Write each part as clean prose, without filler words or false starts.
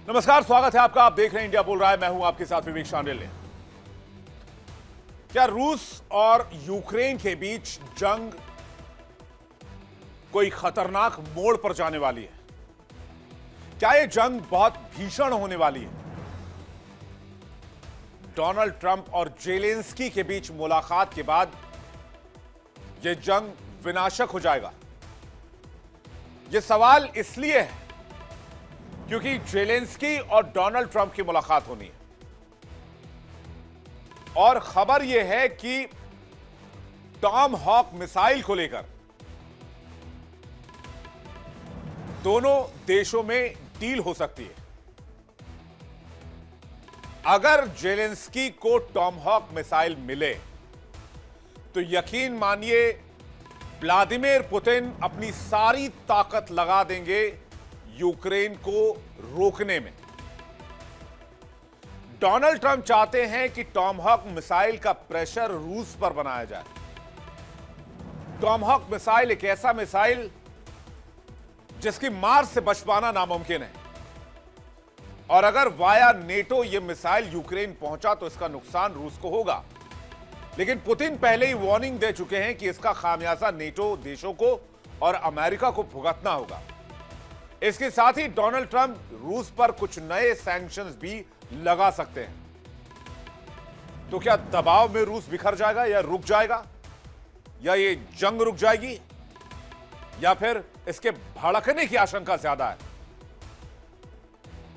नमस्कार, स्वागत है आपका। आप देख रहे हैं इंडिया बोल रहा है। मैं हूं आपके साथ विवेक शांडिल्य। क्या रूस और यूक्रेन के बीच जंग कोई खतरनाक मोड़ पर जाने वाली है? क्या यह जंग बहुत भीषण होने वाली है? डोनाल्ड ट्रंप और जेलेंस्की के बीच मुलाकात के बाद यह जंग विनाशक हो जाएगा? यह सवाल इसलिए है क्योंकि जेलेंस्की और डोनाल्ड ट्रंप की मुलाकात होनी है और खबर यह है कि टॉम हॉक मिसाइल को लेकर दोनों देशों में डील हो सकती है। अगर जेलेंस्की को टॉम हॉक मिसाइल मिले तो यकीन मानिए व्लादिमीर पुतिन अपनी सारी ताकत लगा देंगे यूक्रेन को रोकने में। डोनाल्ड ट्रंप चाहते हैं कि टॉम हॉक मिसाइल का प्रेशर रूस पर बनाया जाए। टॉम हॉक मिसाइल एक ऐसा मिसाइल जिसकी मार से बच पाना नामुमकिन है और अगर वाया नेटो यह मिसाइल यूक्रेन पहुंचा तो इसका नुकसान रूस को होगा। लेकिन पुतिन पहले ही वार्निंग दे चुके हैं कि इसका खामियाजा नेटो देशों को और अमेरिका को भुगतना होगा। इसके साथ ही डोनाल्ड ट्रंप रूस पर कुछ नए सैंक्शंस भी लगा सकते हैं। तो क्या दबाव में रूस बिखर जाएगा या रुक जाएगा, या ये जंग रुक जाएगी, या फिर इसके भड़कने की आशंका ज्यादा है?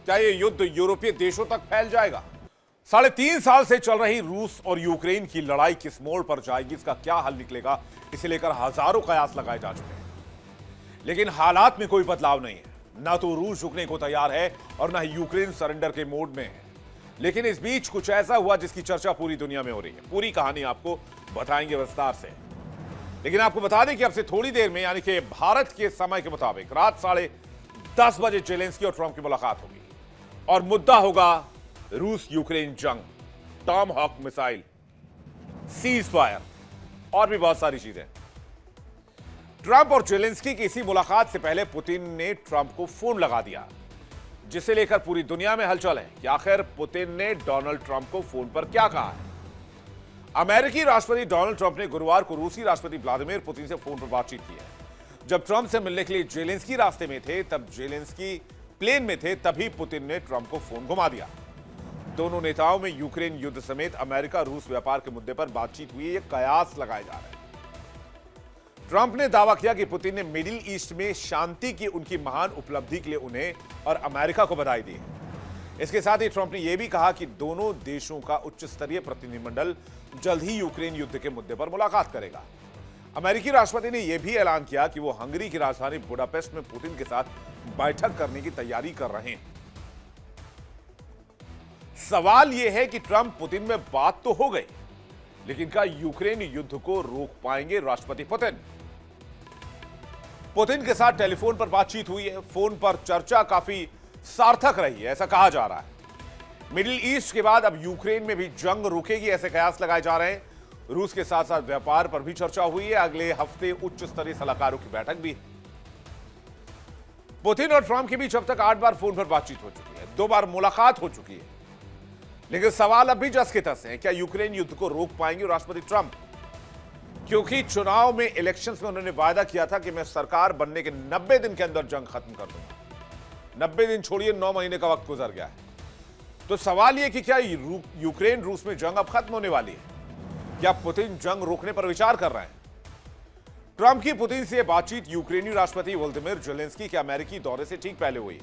क्या ये युद्ध यूरोपीय देशों तक फैल जाएगा? 3.5 साल से चल रही रूस और यूक्रेन की लड़ाई किस मोड़ पर जाएगी, इसका क्या हल निकलेगा, इसे लेकर हजारों कयास लगाए जा चुके हैं। लेकिन हालात में कोई बदलाव नहीं है। ना तो रूस झुकने को तैयार है और ना ही यूक्रेन सरेंडर के मोड में है। लेकिन इस बीच कुछ ऐसा हुआ जिसकी चर्चा पूरी दुनिया में हो रही है। पूरी कहानी आपको बताएंगे विस्तार से। लेकिन आपको बता दें कि अब से थोड़ी देर में, यानी कि भारत के समय के मुताबिक रात 10:30 बजे जेलेंस्की और ट्रंप की मुलाकात होगी और मुद्दा होगा रूस यूक्रेन जंग, tomahawk missile, ceasefire और भी बहुत सारी चीजें। ट्रंप और जेलेंस्की की इसी मुलाकात से पहले पुतिन ने ट्रंप को फोन लगा दिया, जिसे लेकर पूरी दुनिया में हलचल है कि आखिर पुतिन ने डोनाल्ड ट्रंप को फोन पर क्या कहा है। अमेरिकी राष्ट्रपति डोनाल्ड ट्रंप ने गुरुवार को रूसी राष्ट्रपति व्लादिमीर पुतिन से फोन पर बातचीत की है। जब ट्रंप से मिलने के लिए जेलेंस्की रास्ते में थे, तब जेलेंस्की प्लेन में थे, तभी पुतिन ने ट्रंप को फोन घुमा दिया। दोनों नेताओं में यूक्रेन युद्ध समेत अमेरिका रूस व्यापार के मुद्दे पर बातचीत हुई, ये कयास लगाए जा रहे हैं। ट्रंप ने दावा किया कि पुतिन ने मिडिल ईस्ट में शांति की उनकी महान उपलब्धि के लिए उन्हें और अमेरिका को बधाई दी। इसके साथ ही ट्रंप ने यह भी कहा कि दोनों देशों का उच्च स्तरीय प्रतिनिधिमंडल जल्द ही यूक्रेन युद्ध के मुद्दे पर मुलाकात करेगा। अमेरिकी राष्ट्रपति ने यह भी ऐलान किया कि वो हंगरी की राजधानी बुडापेस्ट में पुतिन के साथ बैठक करने की तैयारी कर रहे हैं। सवाल यह है कि ट्रंप पुतिन में बात तो हो गई, लेकिन क्या यूक्रेन युद्ध को रोक पाएंगे राष्ट्रपति पुतिन? पुतिन के साथ टेलीफोन पर बातचीत हुई है। फोन पर चर्चा काफी सार्थक रही है, ऐसा कहा जा रहा है। मिडिल ईस्ट के बाद अब यूक्रेन में भी जंग रुकेगी, ऐसे कयास लगाए जा रहे हैं। रूस के साथ साथ व्यापार पर भी चर्चा हुई है। अगले हफ्ते उच्च स्तरीय सलाहकारों की बैठक भी। पुतिन और ट्रंप के बीच अब तक 8 बार फोन पर बातचीत हो चुकी है, 2 बार मुलाकात हो चुकी है। लेकिन सवाल अब भी जस के तस है, क्या यूक्रेन युद्ध को रोक पाएंगे राष्ट्रपति ट्रंप? क्योंकि चुनाव में, इलेक्शंस में उन्होंने वायदा किया था कि मैं सरकार बनने के 90 दिन के अंदर जंग खत्म कर दूंगा। 90 दिन छोड़िए, 9 महीने का वक्त गुजर गया है। तो सवाल यह कि क्या यूक्रेन रूस में जंग अब खत्म होने वाली है? क्या पुतिन जंग रोकने पर विचार कर रहे हैं? ट्रंप की पुतिन से बातचीत यूक्रेनी राष्ट्रपति व्लादिमीर जेलेंस्की के अमेरिकी दौरे से ठीक पहले हुई।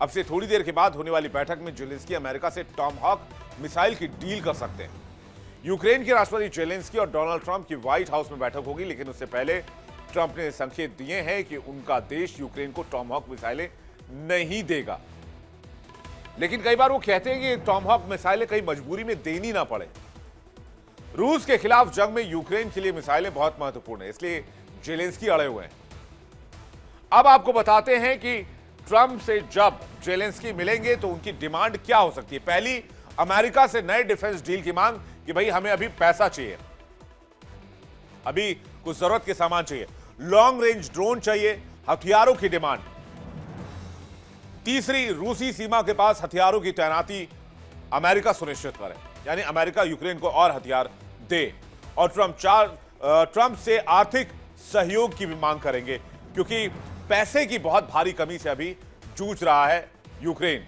अब से थोड़ी देर के बाद होने वाली बैठक में जेलेंस्की अमेरिका से टॉम हॉक मिसाइल की डील कर सकते हैं। यूक्रेन के राष्ट्रपति जेलेंस्की और डोनाल्ड ट्रंप की व्हाइट हाउस में बैठक होगी, लेकिन उससे पहले ट्रंप ने संकेत दिए हैं कि उनका देश यूक्रेन को टॉम हॉक मिसाइलें नहीं देगा। लेकिन कई बार वो कहते हैं कि टॉम हॉक मिसाइलें कहीं मजबूरी में देनी ना पड़े। रूस के खिलाफ जंग में यूक्रेन के लिए मिसाइलें बहुत महत्वपूर्ण है, इसलिए जेलेंस्की अड़े हुए हैं। अब आपको बताते हैं कि ट्रंप से जब जेलेंस्की मिलेंगे तो उनकी डिमांड क्या हो सकती है। पहली, अमेरिका से नए डिफेंस डील की मांग कि भाई हमें अभी पैसा चाहिए, अभी कुछ जरूरत के सामान चाहिए, लॉन्ग रेंज ड्रोन चाहिए, हथियारों की डिमांड। तीसरी, रूसी सीमा के पास हथियारों की तैनाती अमेरिका सुनिश्चित करे, यानी अमेरिका यूक्रेन को और हथियार दे। और ट्रंप से आर्थिक सहयोग की भी मांग करेंगे, क्योंकि पैसे की बहुत भारी कमी से अभी जूझ रहा है यूक्रेन।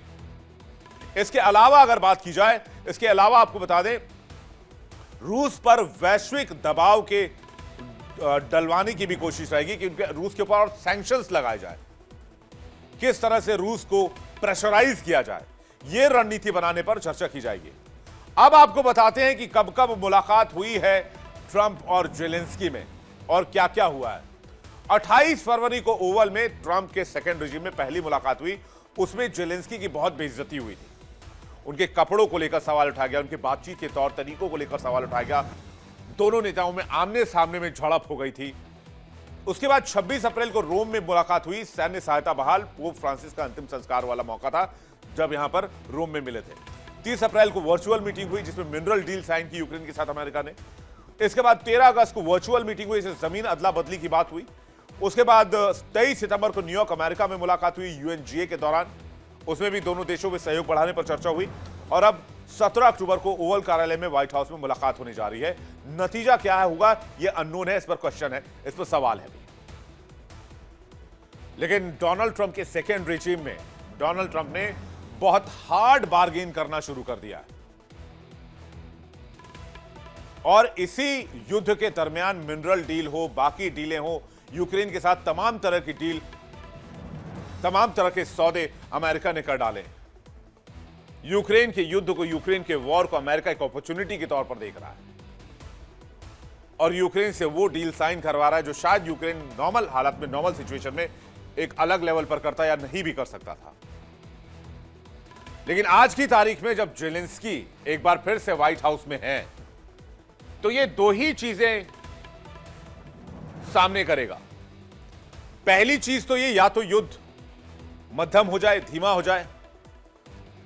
इसके अलावा अगर बात की जाए, इसके अलावा आपको बता दें, रूस पर वैश्विक दबाव के डलवाने की भी कोशिश रहेगी कि उनके रूस के ऊपर और सैंक्शंस लगाए जाए। किस तरह से रूस को प्रेशराइज किया जाए, यह रणनीति बनाने पर चर्चा की जाएगी। अब आपको बताते हैं कि कब कब मुलाकात हुई है ट्रंप और जेलेंस्की में और क्या क्या हुआ है। 28 फरवरी को ओवल में ट्रंप के सेकेंड रिजीम में पहली मुलाकात हुई। उसमें जेलेंस्की की बहुत बेइज्जती हुई थी। उनके कपड़ों को लेकर सवाल उठाया गया, उनके बातचीत के तौर तरीकों को लेकर सवाल उठाया गया। दोनों नेताओं में आमने सामने में झड़प हो गई थी। उसके बाद 26 अप्रैल को रोम में मुलाकात हुई। सैन्य सहायता बहाल, पोप फ्रांसिस का अंतिम संस्कार वाला मौका था जब यहां पर रोम में मिले थे। 30 अप्रैल को वर्चुअल मीटिंग हुई जिसमें मिनरल डील साइन की यूक्रेन के साथ अमेरिका ने। इसके बाद 13 अगस्त को वर्चुअल मीटिंग हुई, इससे जमीन अदला बदली की बात हुई। उसके बाद 23 सितंबर को न्यूयॉर्क अमेरिका में मुलाकात हुई यूएनजीए के दौरान। उसमें भी दोनों देशों में सहयोग बढ़ाने पर चर्चा हुई। और अब 17 अक्टूबर को ओवल कार्यालय में व्हाइट हाउस में मुलाकात होने जा रही है। नतीजा क्या है होगा यह अननोन है, इस पर क्वेश्चन है, इस पर सवाल है भी। लेकिन डोनाल्ड ट्रंप के सेकेंड रिजीम में डोनाल्ड ट्रंप ने बहुत हार्ड बार्गेन करना शुरू कर दिया है। और इसी युद्ध के दरमियान मिनरल डील हो, बाकी डीलें हो, यूक्रेन के साथ तमाम तरह की डील, तमाम तरह के सौदे अमेरिका ने कर डाले। यूक्रेन के युद्ध को, यूक्रेन के वॉर को अमेरिका एक अपॉर्चुनिटी के तौर पर देख रहा है और यूक्रेन से वो डील साइन करवा रहा है जो शायद यूक्रेन नॉर्मल हालत में, नॉर्मल सिचुएशन में एक अलग लेवल पर करता या नहीं भी कर सकता था। लेकिन आज की तारीख में जब जेलेंस्की एक बार फिर से व्हाइट हाउस में है तो ये दो ही चीजें सामने करेगा। पहली चीज तो ये, या तो युद्ध मध्यम हो जाए, धीमा हो जाए,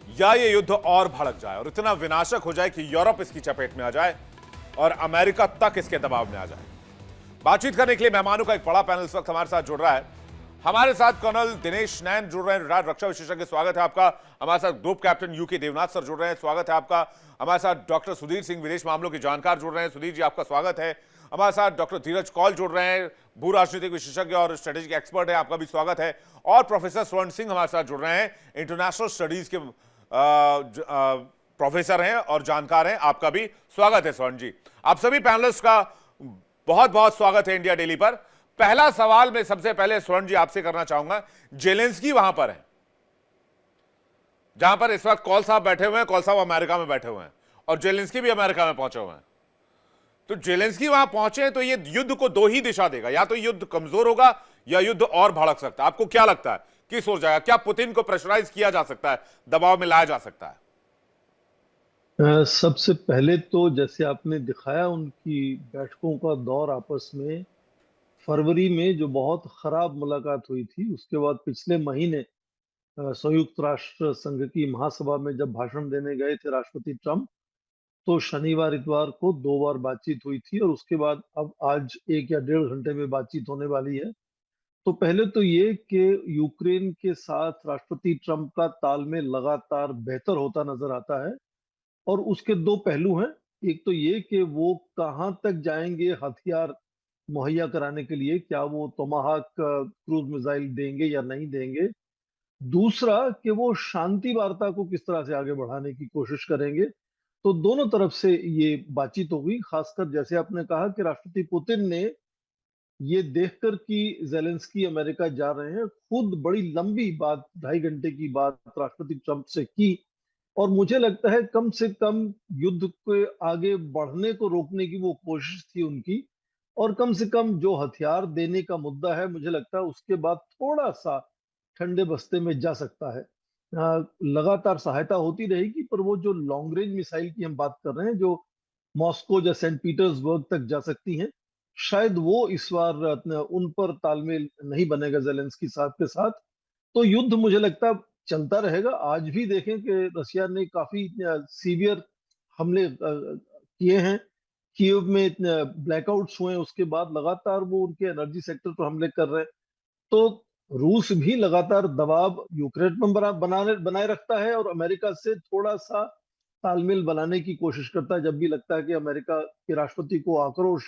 या ये युद्ध और भड़क जाए और इतना विनाशक हो जाए कि यूरोप इसकी चपेट में आ जाए और अमेरिका तक इसके दबाव में आ जाए। बातचीत करने के लिए मेहमानों का एक बड़ा पैनल इस वक्त हमारे साथ जुड़ रहा है। हमारे साथ कर्नल दिनेश नैन जुड़ रहे हैं, रिटायर्ड रक्षा विशेषज्ञ, स्वागत है आपका। हमारे साथ group captain UK Devnath sir जुड़ रहे हैं, स्वागत है आपका। हमारे साथ डॉक्टर सुधीर सिंह, विदेश मामलों के जानकार, जुड़ रहे हैं, सुधीर जी आपका स्वागत है। हमारे साथ डॉक्टर धीरज कौल जुड़ रहे हैं, भू राजनीतिक विशेषज्ञ और स्ट्रेटेजिक एक्सपर्ट है, आपका भी स्वागत है। और प्रोफेसर स्वर्ण सिंह हमारे साथ जुड़ रहे हैं, इंटरनेशनल स्टडीज के प्रोफेसर हैं और जानकार हैं, आपका भी स्वागत है स्वर्ण जी। आप सभी पैनलिस्ट का बहुत बहुत स्वागत है इंडिया डेली पर। पहला सवाल मैं सबसे पहले स्वर्ण जी आपसे करना चाहूंगा, जेलेंस्की वहां पर है जहां पर इस वक्त कौल साहब बैठे हुए हैं, कौल साहब अमेरिका में बैठे हुए हैं और जेलेंस्की भी अमेरिका में पहुंचे हुए हैं। तो जेलेंस्की वहां पहुंचे तो ये युद्ध को दो ही दिशा देगा, या तो युद्ध कमजोर होगा या युद्ध और भड़क सकता है। आपको क्या लगता है किस ओर जाएगा? क्या पुतिन को प्रेशराइज किया जा सकता है, दबाव में लाया जा सकता है? सबसे पहले तो जैसे आपने दिखाया उनकी बैठकों का दौर आपस में, फरवरी में जो बहुत खराब मुलाकात हुई थी, उसके बाद पिछले महीने संयुक्त राष्ट्र संघ की महासभा में जब भाषण देने गए थे राष्ट्रपति ट्रंप, तो शनिवार इतवार को 2 बार बातचीत हुई थी और उसके बाद अब आज 1 या 1.5 घंटे में बातचीत होने वाली है। तो पहले तो ये कि यूक्रेन के साथ राष्ट्रपति ट्रंप का तालमेल लगातार बेहतर होता नजर आता है और उसके दो पहलू हैं। एक तो ये कि वो कहाँ तक जाएंगे हथियार मुहैया कराने के लिए, क्या वो टोमाहाक क्रूज मिसाइल देंगे या नहीं देंगे। दूसरा कि वो शांति वार्ता को किस तरह से आगे बढ़ाने की कोशिश करेंगे। तो दोनों तरफ से ये बातचीत होगी। खासकर जैसे आपने कहा कि राष्ट्रपति पुतिन ने ये देखकर कि जेलेंस्की अमेरिका जा रहे हैं, खुद बड़ी लंबी बात, 2.5 घंटे की बात राष्ट्रपति ट्रंप से की और मुझे लगता है कम से कम युद्ध के आगे बढ़ने को रोकने की वो कोशिश थी उनकी, और कम से कम जो हथियार देने का मुद्दा है, मुझे लगता है उसके बाद थोड़ा सा ठंडे बस्ते में जा सकता है। लगातार सहायता होती रहेगी, पर वो जो लॉन्ग रेंज मिसाइल की हम बात कर रहे हैं, जो मॉस्को या सेंट पीटर्सबर्ग तक जा सकती हैं, शायद वो इस बार उन पर तालमेल नहीं बनेगा जेलेंस्की साहब के साथ। तो युद्ध मुझे लगता है चलता रहेगा। आज भी देखें कि रशिया ने काफी सीवियर हमले किए हैं, कीव में ब्लैकआउट्स हुए हैं, उसके बाद लगातार वो उनके एनर्जी सेक्टर पर हमले कर रहे हैं। तो रूस भी लगातार दबाव यूक्रेन पर बनाए रखता है और अमेरिका से थोड़ा सा तालमेल बनाने की कोशिश करता है जब भी लगता है कि अमेरिका के राष्ट्रपति को आक्रोश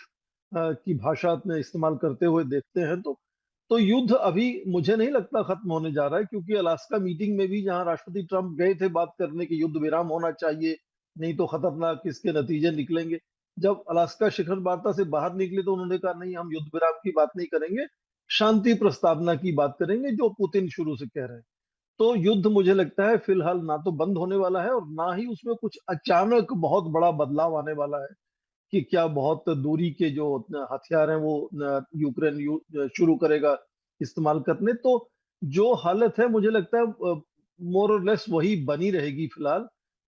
की भाषा में इस्तेमाल करते हुए देखते हैं। तो युद्ध अभी मुझे नहीं लगता खत्म होने जा रहा है, क्योंकि अलास्का मीटिंग में भी जहां राष्ट्रपति ट्रंप गए थे बात करने की युद्ध विराम होना चाहिए, नहीं तो खतरनाक इसके नतीजे निकलेंगे। जब अलास्का शिखर वार्ता से बाहर निकले तो उन्होंने कहा नहीं, हम युद्ध विराम की बात नहीं करेंगे, शांति प्रस्तावना की बात करेंगे, जो पुतिन शुरू से कह रहे हैं। तो युद्ध मुझे लगता है फिलहाल ना तो बंद होने वाला है और ना ही उसमें कुछ अचानक बहुत बड़ा बदलाव आने वाला है कि क्या बहुत दूरी के जो हथियार हैं वो यूक्रेन शुरू करेगा इस्तेमाल करने। तो जो हालत है मुझे लगता है मोर और लेस वही बनी रहेगी फिलहाल,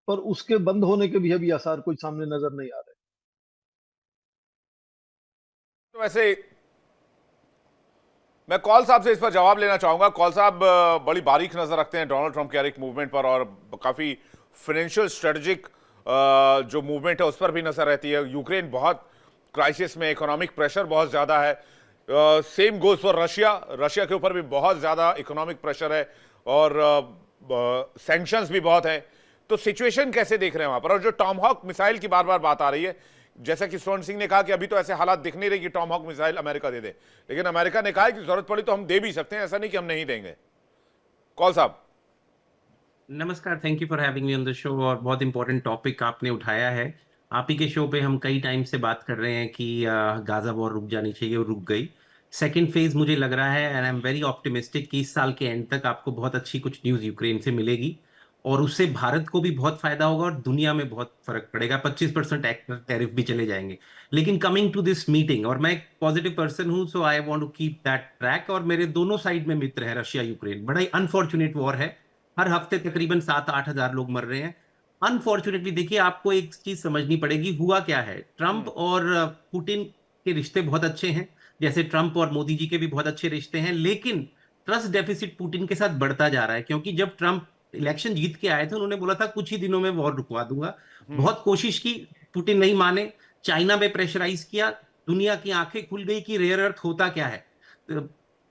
पर उसके बंद होने के भी अभी आसार कोई सामने नजर नहीं आ रहे। तो वैसे मैं कौल साहब से इस पर जवाब लेना चाहूंगा। कौल साहब बड़ी बारीक नजर रखते हैं डोनाल्ड ट्रंप के हर एक मूवमेंट पर और काफी फाइनेंशियल स्ट्रेटेजिक जो मूवमेंट है उस पर भी नजर रहती है। यूक्रेन बहुत क्राइसिस में, इकोनॉमिक प्रेशर बहुत ज्यादा है। Same goes for Russia, Russia के ऊपर भी बहुत ज्यादा इकोनॉमिक प्रेशर है और सैंक्शंस भी बहुत है। तो सिचुएशन कैसे देख रहे हैं वहां पर? और जो टॉमहॉक मिसाइल की बार बार बात आ रही है, जैसा कि स्वर्ण सिंह ने कहा कि अभी तो ऐसे हालात दिख नहीं रहे कि टॉमहॉक मिसाइल अमेरिका दे दे, लेकिन अमेरिका ने कहा है कि जरूरत पड़ी तो हम दे भी सकते हैं, ऐसा नहीं कि हम नहीं देंगे। कौल साहब। नमस्कार, thank you for having me on the show. और बहुत इंपॉर्टेंट टॉपिक आपने उठाया है। आप ही के शो पे हम कई टाइम से बात कर रहे हैं कि गाजा वॉर रुक जानी चाहिए, और रुक गई। सेकेंड फेज मुझे लग रहा है, and I am very optimistic, कि इस साल के एंड तक आपको बहुत अच्छी कुछ न्यूज यूक्रेन से मिलेगी, और उससे भारत को भी बहुत फायदा होगा और दुनिया में बहुत फर्क पड़ेगा। 25% टैरिफ भी चले जाएंगे। लेकिन कमिंग टू दिस मीटिंग, और मैं एक पॉजिटिव पर्सन हूं, so I want to keep that track. और मेरे दोनों साइड में मित्र है, रशिया यूक्रेन। बड़ा ही अनफॉर्चुनेट वॉर है। हर हफ्ते तकरीबन 7-8 हजार लोग मर रहे हैं। अनफॉर्चुनेटली देखिए, आपको एक चीज समझनी पड़ेगी, हुआ क्या है। ट्रंप और पुतिन के रिश्ते बहुत अच्छे हैं, जैसे ट्रंप और मोदी जी के भी बहुत अच्छे रिश्ते हैं। लेकिन ट्रस्ट डेफिसिट पुतिन के साथ बढ़ता जा रहा है, क्योंकि जब ट्रंप इलेक्शन जीत के आए थे, उन्होंने बोला था कुछ ही दिनों में वॉर रुकवा दूंगा। बहुत कोशिश की, पुतिन नहीं माने। चाइना में प्रेशराइज किया, दुनिया की आंखें खुल गई कि रेयर अर्थ होता क्या है।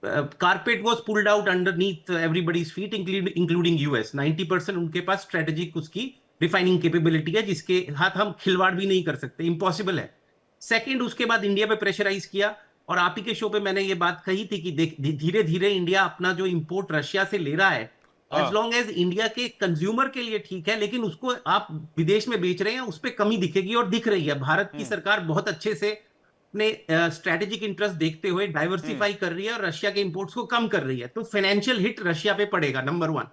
Carpet was pulled out underneath everybody's feet, including US. 90% उनके पास स्ट्रेटेजिक उसकी रिफाइनिंग कैपेबिलिटी है, जिसके साथ हम खिलवाड़ भी नहीं कर सकते, इम्पॉसिबल है। सेकंड, उसके बाद इंडिया पे प्रेशराइज किया। और आप ही के शो पे मैंने ये बात कही थी कि धीरे धीरे इंडिया अपना जो इंपोर्ट रशिया से ले रहा है, एज लॉन्ग एज इंडिया के कंज्यूमर के लिए ठीक है, लेकिन उसको आप विदेश में बेच रहे हैं, उस पर कमी दिखेगी, और दिख रही है। भारत की सरकार बहुत अच्छे से अपने स्ट्रेटेजिक इंटरेस्ट देखते हुए डाइवर्सिफाई कर रही है और रशिया के इंपोर्ट्स को कम कर रही है। तो फाइनेंशियल हिट रशिया पे पड़ेगा, नंबर वन।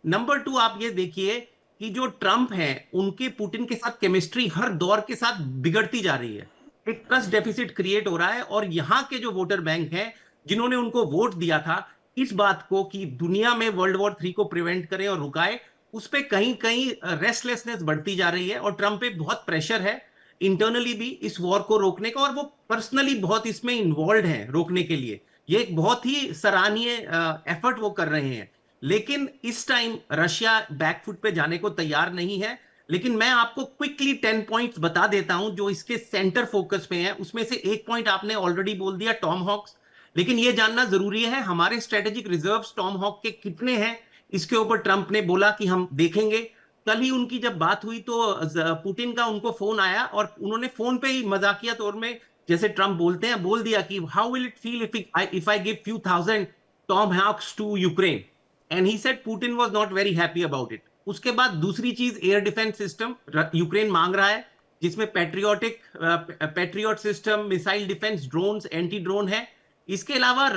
नंबर टू, आप ये देखिए कि जो ट्रंप है, उनके पुतिन के साथ केमिस्ट्री हर दौर के साथ बिगड़ती जा रही है। एक ट्रस्ट डेफिसिट क्रिएट हो रहा है, और यहाँ के जो वोटर बैंक हैं, जिन्होंने उनको वोट दिया था इस बात को कि दुनिया में वर्ल्ड वॉर 3 को प्रिवेंट करें और रुकाए, उस पर कहीं कहीं रेस्टलेसनेस बढ़ती जा रही है। और ट्रंप पे बहुत प्रेशर है इंटरनली भी इस वॉर को रोकने का, और वो पर्सनली बहुत इसमें इन्वॉल्व हैं रोकने के लिए। ये एक बहुत ही सराहनीय एफर्ट वो कर रहे हैं। लेकिन इस टाइम रशिया बैकफुट पे जाने को तैयार नहीं है। लेकिन मैं आपको क्विकली 10 पॉइंट्स बता देता हूं जो इसके सेंटर फोकस में है। उसमें से एक पॉइंट आपने ऑलरेडी बोल दिया, टॉम हॉक्स। लेकिन यह जानना जरूरी है हमारे स्ट्रेटेजिक रिजर्व्स टॉम हॉक के कितने हैं। इसके ऊपर ट्रंप ने बोला कि हम देखेंगे। कल ही उनकी जब बात हुई तो पुतिन का उनको फोन आया, और उन्होंने फोन पे ही मजाकिया तौर में, जैसे ट्रंप बोलते हैं, बोल दिया कि how will it feel if I give few thousand tomahawks to Ukraine. And he said Putin was not very happy about it. उसके बाद दूसरी चीज, एयर डिफेंस सिस्टम यूक्रेन मांग रहा है, जिसमें patriot system, missile defence, drones, anti drone है। इसके अलावा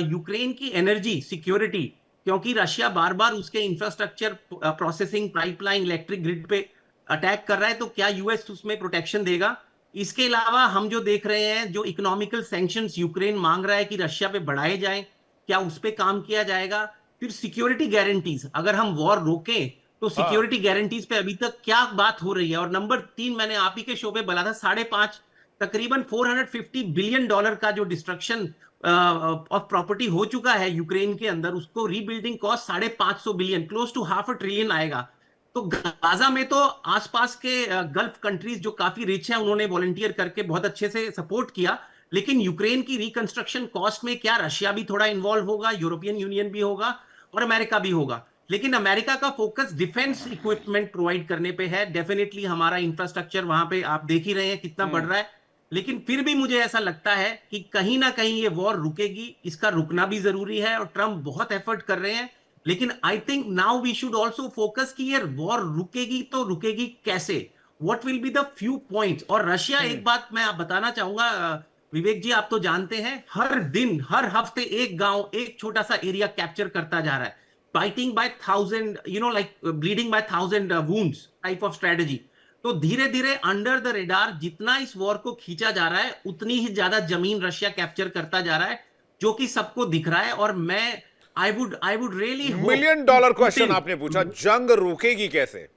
यूक्रेन की एनर्जी सिक्योरिटी, क्योंकि रशिया बार बार उसके infrastructure, processing pipeline, electric grid पे अटैक कर रहा है, तो क्या यूएस उसमें प्रोटेक्शन देगा। इसके अलावा हम जो देख रहे हैं, जो इकोनॉमिकल सैंक्शंस यूक्रेन मांग रहा है कि रशिया पे बढ़ाए जाएं, क्या उस पर काम किया जाएगा। फिर सिक्योरिटी गारंटीज, अगर हम वॉर रोकें तो सिक्योरिटी गारंटीज पे अभी तक क्या बात हो रही है। और नंबर 3, मैंने आप ही के शो पे बोला था, 5.5, तकरीबन $450 बिलियन का जो डिस्ट्रक्शन ऑफ प्रॉपर्टी हो चुका है यूक्रेन के अंदर, उसको rebuilding cost 550 billion, close to ½ trillion आएगा। तो गाजा में तो आसपास के गल्फ कंट्रीज जो काफी रिच हैं, उन्होंने वॉलंटियर करके बहुत अच्छे से सपोर्ट किया। लेकिन यूक्रेन की रिकंस्ट्रक्शन कॉस्ट में क्या रशिया भी थोड़ा इन्वॉल्व होगा, यूरोपियन यूनियन भी होगा और अमेरिका भी होगा। लेकिन अमेरिका का फोकस डिफेंस इक्विपमेंट प्रोवाइड करने पे है। डेफिनेटली हमारा इंफ्रास्ट्रक्चर वहां पे आप देख ही रहे हैं कितना बढ़ रहा है। लेकिन फिर भी मुझे ऐसा लगता है कि कहीं ना कहीं ये वॉर रुकेगी, इसका रुकना भी जरूरी है और ट्रंप बहुत एफर्ट कर रहे हैं। लेकिन I think now we should also focus कि ये वॉर रुकेगी तो रुकेगी कैसे, what will be the few points. और रशिया, एक बात मैं आप बताना चाहूंगा विवेक जी, आप तो जानते हैं हर दिन हर हफ्ते एक गांव, एक छोटा सा एरिया कैप्चर करता जा रहा है, fighting by thousand, like bleeding by thousand wounds type of strategy. तो धीरे धीरे अंडर द रेडार जितना इस वॉर को खींचा जा रहा है उतनी ही ज्यादा जमीन रशिया कैप्चर करता जा रहा है, जो कि सबको दिख रहा है। और मैं I would really hope million dollar question आपने पूछा, जंग रुकेगी कैसे?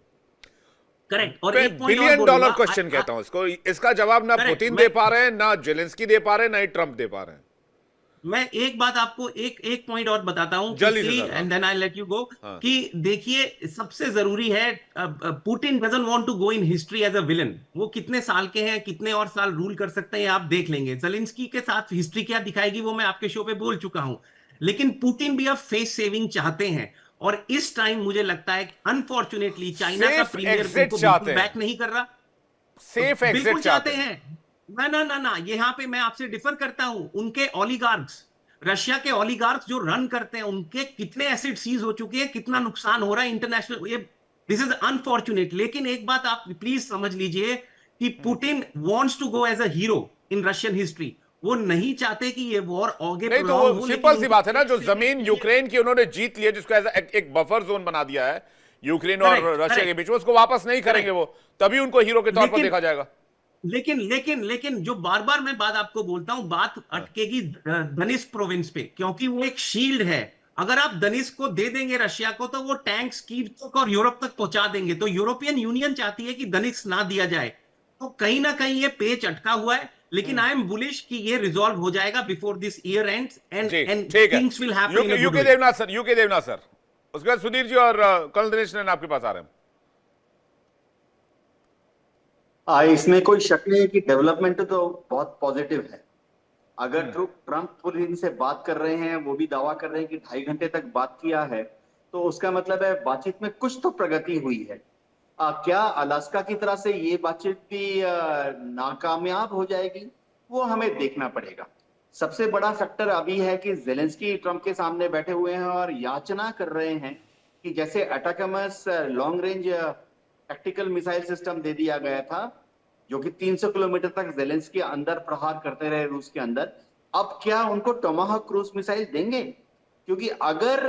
करेक्ट। और मैं एक पॉइंट और बिलियन डॉलर बोलूंगा, क्वेश्चन कहता हूं इसको। इसका जवाब ना Correct, पुतिन मैं- दे पा रहे हैं, ना जेलेंस्की दे पा रहे हैं, ना ही ट्रंप दे पा रहे हैं। मैं एक बात आपको एक एक पॉइंट और बताता हूं जल्दी से सर, हाँ। And then I let you go. हाँ। कि देखिए सबसे जरूरी है, Putin doesn't want to go in history as a villain. वो कितने साल के हैं, कितने और साल रूल कर सकते हैं, आप देख लेंगे। जेलेंस्की के साथ हिस्ट्री क्या दिखाएगी वो मैं आपके शो पे बोल चुका हूं। लेकिन पुतिन भी अब फेस सेविंग चाहते हैं, और इस टाइम मुझे लगता है अनफॉर्चुनेटली चाइना का Safe प्रीमियर exit उनको चाहते बिल्कुल हैं। बैक नहीं कर रहा। सेफ बिल्कुल एग्जिट चाहते चाहते हैं। हैं। ना ना ना ना, यहाँ पे मैं आपसे डिफर करता हूं। उनके ओलिगार्क्स, रशिया के ओलिगार्क्स जो रन करते हैं, उनके कितने एसेट सीज हो चुके हैं, कितना नुकसान हो रहा है इंटरनेशनल, ये दिस इज अनफॉर्चुनेट। लेकिन एक बात आप प्लीज समझ लीजिए कि Putin wants to go as a hero in Russian history. वो नहीं चाहते कि ये वॉर आगे नहीं तो प्रोलॉन्ग वो हो, सिंपल लेकिन सी उनको बात है ना, जो face जमीन saving यूक्रेन की उन्होंने जीत ली है, जिसको एज एक बफर जोन बना दिया है यूक्रेन और Correct, रशिया के correct, बीच में, उसको वापस नहीं करेंगे वो, तभी उनको हीरो के तौर पर लेकिन देखा जाएगा। लेकिन जो बार बार मैं बात आपको बोलता हूं, बात अटकेगी धनिस प्रोविंस पे, क्योंकि वो एक शील्ड है। अगर आप धनिस को दे देंगे रशिया को, तो वो टैंक्स कीव तक और यूरोप तक पहुंचा देंगे। तो यूरोपियन यूनियन चाहती है कि धनिस ना दिया जाए। तो कहीं ना कहीं ये पेच अटका हुआ है। लेकिन आई एम बुलिश कि ये रिजॉल्व हो जाएगा before this year ends, and जी एंड ठीक है। Things will happen in a good UK way. Devnath sir, UK Devnath sir, उसके बाद सुधीर जी और कर्नल दिनेश नैन आपके पास आ रहे हैं। इसमें कोई शक नहीं है कि डेवलपमेंट तो बहुत पॉजिटिव है। अगर ट्रंप पुतिन से बात कर रहे हैं, वो भी दावा कर रहे हैं कि 2.5 घंटे तक बात किया है, तो उसका मतलब है बातचीत में कुछ तो प्रगति हुई है। क्या अलास्का की तरह से ये बातचीत भी नाकामयाब हो जाएगी, वो हमें देखना पड़ेगा। सबसे बड़ा फैक्टर अभी है कि जेलेंस्की ट्रंप के सामने बैठे हुए हैं और याचना कर रहे हैं कि जैसे ATACMS long range tactical missile system दे दिया गया था, जो कि 300 किलोमीटर तक जेलेंस्की अंदर प्रहार करते रहे रूस के अंदर, अब क्या उनको टोमाहॉक क्रूज मिसाइल देंगे? क्योंकि अगर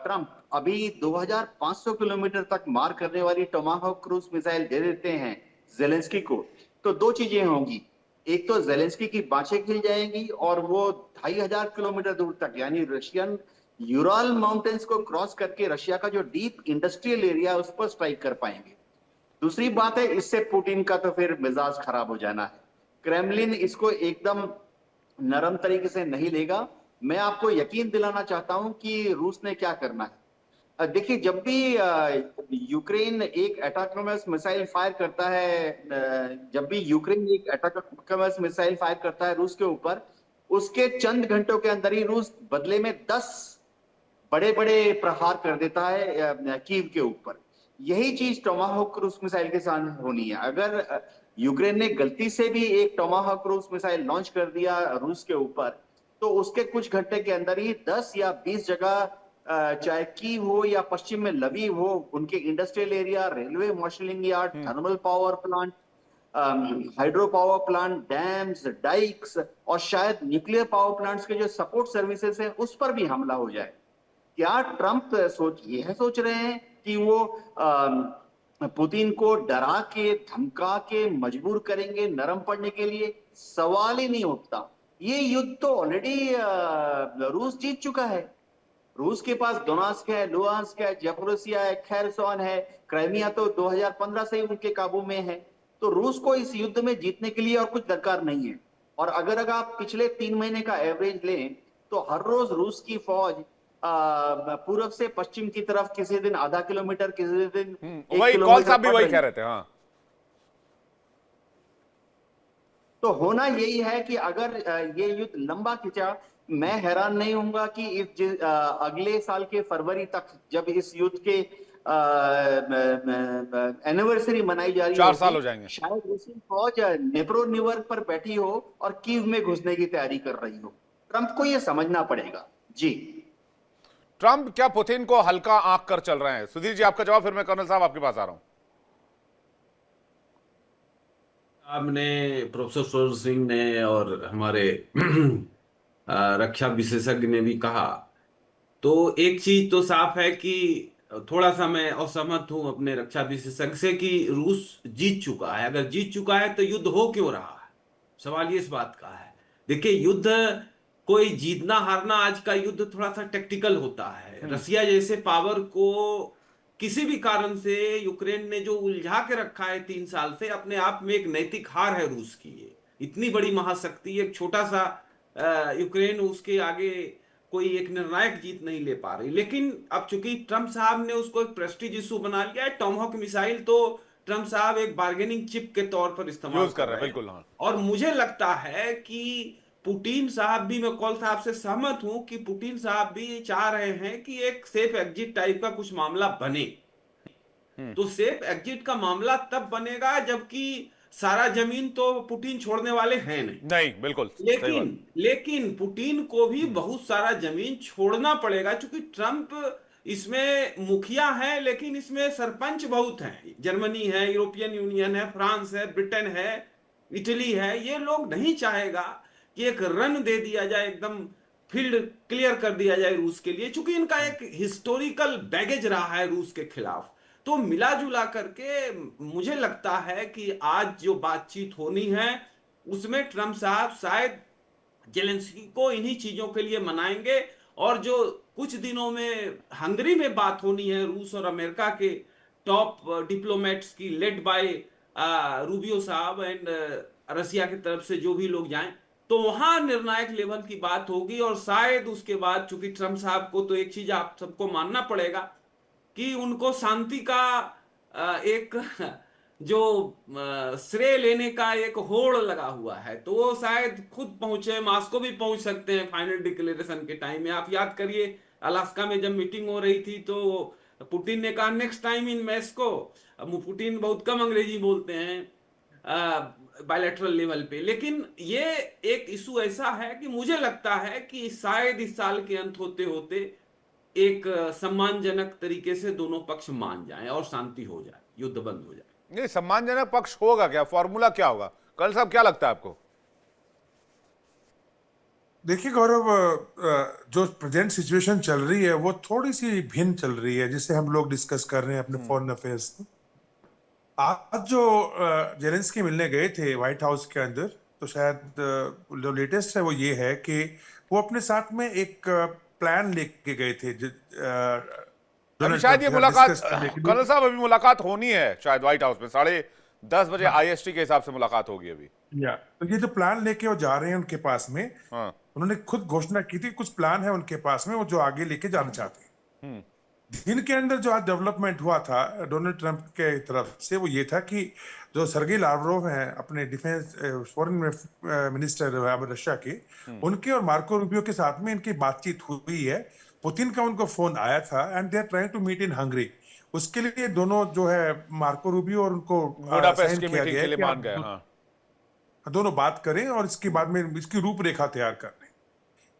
ट्रंप अभी 2500 किलोमीटर तक मार करने वाली टोमाहॉक क्रूज मिसाइल दे देते हैं जेलेंस्की को, तो दो चीजें होंगी। एक तो जेलेंस्की की बाँछें खिल जाएंगी और वो 2500 किलोमीटर दूर तक, यानी रशियन यूराल माउंटेन्स को क्रॉस करके रशिया का जो डीप इंडस्ट्रियल एरिया है उस पर स्ट्राइक कर पाएंगे। दूसरी बात है, इससे पुतिन का तो फिर मिजाज खराब हो जाना है। क्रेमलिन इसको एकदम नरम तरीके से नहीं लेगा। मैं आपको यकीन दिलाना चाहता हूं कि रूस ने क्या करना है। देखिए, जब भी यूक्रेन एक एटैकमस मिसाइल फायर करता है, जब भी यूक्रेन एक एटैकमस मिसाइल फायर करता है रूस के ऊपर, उसके चंद घंटों के अंदर ही रूस बदले में 10 बड़े बड़े प्रहार कर देता है कीव के ऊपर। यही चीज टोमाहॉक क्रूज मिसाइल के साथ होनी है। अगर यूक्रेन ने गलती से भी एक टोमाहॉक क्रूज मिसाइल लॉन्च कर दिया रूस के ऊपर, तो उसके कुछ घंटे के अंदर ही 10 या 20 जगह, चाहे कीव हो या पश्चिम में लवीव हो, उनके industrial area, railway marshalling yard, thermal power plant, hydro power plant, dams, dykes और शायद न्यूक्लियर पावर प्लांट्स के जो सपोर्ट सर्विसेज है उस पर भी हमला हो जाए। क्या ट्रंप यह सोच रहे हैं कि वो पुतिन को डरा के, धमका के मजबूर करेंगे नरम पड़ने के लिए? सवाल ही नहीं उठता। ये युद्ध तो ऑलरेडी रूस जीत चुका है। रूस के पास दोनेत्स्क है, लुहांस्क है, ज़पोरिज़िया है, खेरसोन है, क्राइमिया तो 2015 से ही उनके काबू में है। तो रूस को इस युद्ध में जीतने के लिए और कुछ दरकार नहीं है। और अगर आप पिछले 3 महीने का एवरेज लें, तो हर रोज रूस की फौज पूर्व से पश्चिम की तरफ किसी दिन आधा किलोमीटर, किसी दिन 1 वही कॉल किलोमीटर साहब भी बढ़ वही रही कह है। रहे थे। हाँ, तो होना यही है कि अगर ये युद्ध लंबा खिंचा, मैं हैरान नहीं होऊंगा कि अगले साल के फरवरी तक जब इस युद्ध के एनिवर्सरी मनाई जा रही 4 साल होगी, हो जाएंगे। शायद रूसी फौज नेप्रो निवर पर बैठी हो और कीव में घुसने की तैयारी कर रही हो। ट्रंप को ये समझना पड़ेगा। जी, ट्रंप क्या पुतिन को हल्का आंक कर चल रहे हैं? सुधीर जी आपका जवाब, फिर मैं कर्नल साहब आपके पास आ रहा हूं। आपने, प्रोफेसर सूरज सिंह ने और हमारे रक्षा विशेषज्ञ ने भी कहा, तो एक चीज तो साफ है कि थोड़ा सा मैं असहमत हूं अपने रक्षा विशेषज्ञ से कि रूस जीत चुका है। अगर जीत चुका है तो युद्ध हो क्यों रहा है? सवाल ये इस बात का है। देखिए, युद्ध कोई जीतना हारना, आज का युद्ध थोड़ा सा टेक्टिकल होता है। रसिया जैसे पावर को किसी भी कारण से यूक्रेन ने जो उलझा के रखा है 3 साल से, अपने आप में एक नैतिक हार है रूस की। ये इतनी बड़ी महाशक्ति, एक छोटा सा यूक्रेन, उसके आगे कोई एक निर्णायक जीत नहीं ले पा रही। लेकिन अब चूंकि ट्रंप साहब ने उसको एक प्रेस्टीज इशू बना लिया है, टॉमहॉक मिसाइल तो ट्रंप साहब एक बार्गेनिंग चिप के तौर पर इस्तेमाल यूज कर रहे हैं, हैं। बिल्कुल। हाँ, और मुझे लगता है कि पुतिन साहब भी, मैं कौल साहब से सहमत हूं कि पुतिन साहब भी चाह रहे हैं कि एक सेफ एग्जिट टाइप का कुछ मामला बने। तो सेफ एग्जिट का मामला तब बनेगा जबकि सारा जमीन तो पुतिन छोड़ने वाले हैं नहीं। नहीं, बिल्कुल सही बात। लेकिन पुतिन को भी बहुत सारा जमीन छोड़ना पड़ेगा, क्योंकि ट्रंप इसमें मुखिया है लेकिन इसमें सरपंच बहुत हैं। जर्मनी है, यूरोपियन यूनियन है, फ्रांस है, ब्रिटेन है, इटली है। ये लोग नहीं चाहेगा कि एक रन दे दिया जाए, एकदम फील्ड क्लियर कर दिया जाए रूस के लिए, क्योंकि इनका एक हिस्टोरिकल बैगेज रहा है रूस के खिलाफ। तो मिला जुला करके मुझे लगता है कि आज जो बातचीत होनी है उसमें ट्रंप साहब शायद जेलेंस्की को इन्हीं चीजों के लिए मनाएंगे। और जो कुछ दिनों में हंगरी में बात होनी है रूस और अमेरिका के टॉप डिप्लोमेट्स की, लेड बाय रूबियो साहब एंड रसिया की तरफ से जो भी लोग जाएं, तो वहां निर्णायक लेवल की बात होगी। और शायद उसके बाद, चूंकि ट्रंप साहब को तो एक चीज आप सबको मानना पड़ेगा कि उनको शांति का एक जो श्रेय लेने का एक होड़ लगा हुआ है, तो वो शायद खुद पहुंचे, मॉस्को भी पहुंच सकते हैं फाइनल डिक्लेरेशन के टाइम में। आप याद करिए, अलास्का में जब मीटिंग हो रही थी तो पुतिन ने कहा next time in Moscow. Putin बहुत कम अंग्रेजी बोलते हैं बायलैटरल लेवल पे। लेकिन ये एक इशू ऐसा है कि मुझे लगता है कि शायद इस साल के अंत होते होते एक सम्मानजनक तरीके से दोनों पक्ष मान जाएं और शांति हो जाए, युद्ध बंद हो जाए। ये सम्मानजनक पक्ष होगा क्या? फॉर्मूला क्या होगा? कर्नल साहब क्या लगता है आपको? देखिए गौरव, जो प्रेजेंट सिचुएशन चल रही है वो थोड़ी सी भिन्न चल रही है, जिसे हम लोग डिस्कस कर रहे हैं अपने फॉरेन अफेयर्स में। आज जो जेलेंस्की मिलने गए थे व्हाइट हाउस के अंदर, तो शायद जो लेटेस्ट है वो ये है कि वो अपने साथ में एक प्लान लेके गए थे। अभी शायद ये मुलाकात, कर्नल साहब अभी मुलाकात होनी है शायद व्हाइट हाउस में, 10:30 बजे IST के हिसाब से मुलाकात होगी अभी। तो ये जो प्लान लेके वो जा रहे हैं उनके पास में, हाँ, उन्होंने खुद घोषणा की थी कुछ प्लान है उनके पास में वो जो आगे लेके जाना चाहते हैं। दिन के अंदर जो आज डेवलपमेंट हुआ था डोनाल्ड ट्रंप के तरफ से, वो ये था कि जो सर्गेई लावरोव हैं अपने डिफेंस फॉरेन मिनिस्टर रशिया के, उनके और मार्को रूबियो के साथ में इनकी बातचीत हुई है। पुतिन का उनको फोन आया था and they are trying to meet in Hungary. उसके लिए दोनों जो है मार्को रूबियो और उनको बुडापेस्ट की मीटिंग के लिए मान गए। हाँ, दोनों बात करें और इसके बाद में इसकी रूपरेखा तैयार कर लें।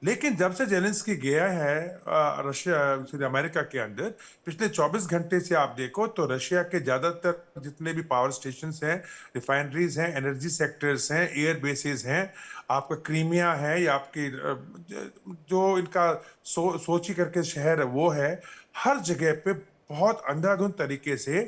लेकिन जब से जेलेंस्की गया है रशिया अमेरिका के अंदर, पिछले 24 घंटे से आप देखो तो रशिया के ज्यादातर जितने भी पावर स्टेशंस हैं, रिफाइनरीज हैं, एनर्जी सेक्टर्स हैं, एयर बेसिस हैं, आपका क्रीमिया है या आपकी जो इनका सोची करके शहर है वो है, हर जगह पे बहुत अंधाधुंध तरीके से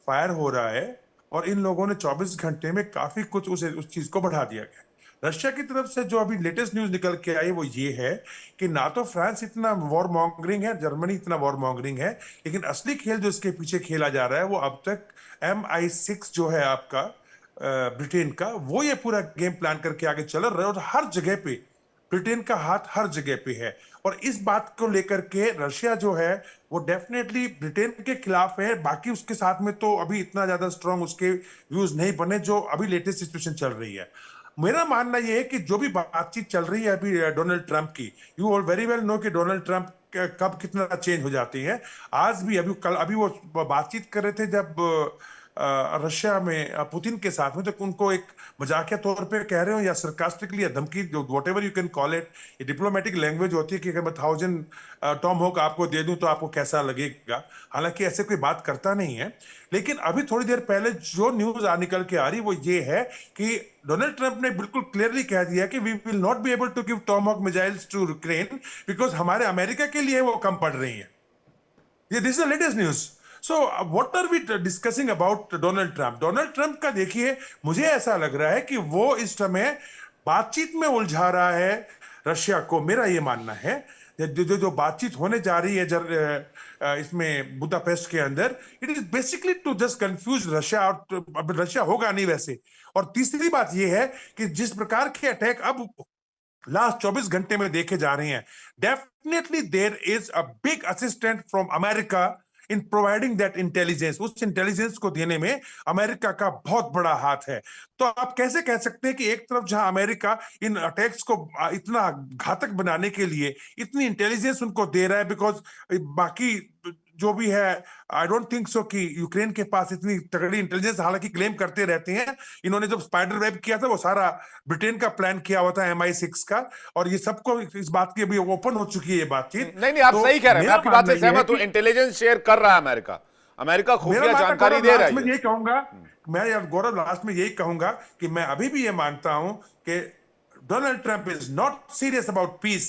फायर हो रहा है। और इन लोगों ने 24 घंटे में काफी कुछ उस चीज को बढ़ा दिया गया। रशिया की तरफ से जो अभी लेटेस्ट न्यूज निकल के आई वो ये है कि ना तो फ्रांस इतना वॉर मॉन्गरिंग है, जर्मनी इतना वॉर मॉन्गरिंग है, लेकिन असली खेल जो इसके पीछे खेला जा रहा है वो अब तक MI6 जो है आपका ब्रिटेन का, वो ये पूरा गेम प्लान करके आगे चल रहा है। और हर जगह पे ब्रिटेन का हाथ हर जगह पे है। और इस बात को लेकर के रशिया जो है वो डेफिनेटली ब्रिटेन के खिलाफ है। बाकी उसके साथ में तो अभी इतना ज्यादा स्ट्रांग उसके व्यूज नहीं बने जो अभी लेटेस्ट सिचुएशन चल रही है। मेरा मानना यह है कि जो भी बातचीत चल रही है अभी डोनाल्ड ट्रंप की, you all very well know कि डोनाल्ड ट्रंप कब कितना चेंज हो जाती है। आज भी अभी वो बातचीत कर रहे थे जब रशिया में पुतिन के साथ में, तो उनको एक मजाकिया तौर पे कह रहे हो या सरकास्टिकली या धमकी, what ever you can call it, ये डिप्लोमेटिक लैंग्वेज होती है कि अगर मैं 1000 टॉम हॉक आपको दे दूं तो आपको कैसा लगेगा। हालांकि ऐसे कोई बात करता नहीं है। लेकिन अभी थोड़ी देर पहले जो न्यूज निकल के आ रही वो ये है कि डोनाल्ड ट्रंप ने बिल्कुल क्लियरली कह दिया कि we will not be able to give tomahawk missiles to Ukraine because हमारे अमेरिका के लिए वो कम पड़ रही है। ये this is the latest news. So what are we discussing about Donald Trump? Donald Trump का देखिए, मुझे ऐसा लग रहा है कि वो इस समय बातचीत में उलझा रहा है रशिया को। मेरा ये मानना है जो बातचीत होने जा रही है इसमें बुदापेस्ट के अंदर, it is basically to just confuse Russia, और अब रशिया होगा नहीं वैसे। और तीसरी बात ये है कि जिस प्रकार के अटैक अब लास्ट 24 घंटे में देखे जा रहे हैं, definitely there is a big assistant from America in providing that intelligence. उस इंटेलिजेंस को देने में अमेरिका का बहुत बड़ा हाथ है। तो आप कैसे कह सकते हैं कि एक तरफ जहां अमेरिका इन अटैक्स को इतना घातक बनाने के लिए इतनी इंटेलिजेंस उनको दे रहा है, बिकॉज बाकी जो भी है आई डोंट थिंक सो कि यूक्रेन के पास इतनी तगड़ी इंटेलिजेंस, हालांकि क्लेम करते रहते हैं। इन्होंने जब स्पाइडर वेब किया था वो सारा ब्रिटेन का प्लान किया हुआ था MI6 का, और ये सबको इस बात की अभी ओपन हो चुकी है ये बातचीत। नहीं, आप सही कह रहे हैं, मैं आपकी बात से सहमत हूं। इंटेलिजेंस शेयर कर रहा है अमेरिका खुफिया जानकारी दे रहा है। मैं यही कहूंगा, मैं यार गौरव लास्ट में यही कहूंगा कि मैं अभी भी ये मानता हूं कि Donald Trump is not serious about peace,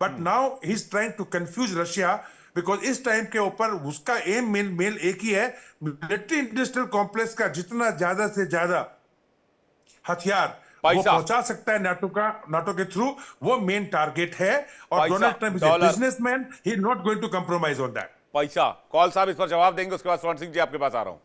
but now he is trying to confuse Russia, because इस टाइम के ऊपर उसका एम मेल एक ही है, मिलिट्री इंडस्ट्रियल कॉम्प्लेक्स का जितना ज्यादा से ज्यादा हथियार वो पहुंचा सकता है नाटो के थ्रू, वो मेन टारगेट है। और Donald Trump is a businessman, he is not going to compromise on that. पैसा कॉल साहब इस पर जवाब देंगे, उसके बाद स्वर्ण सिंह जी आपके पास आ रहा हूं।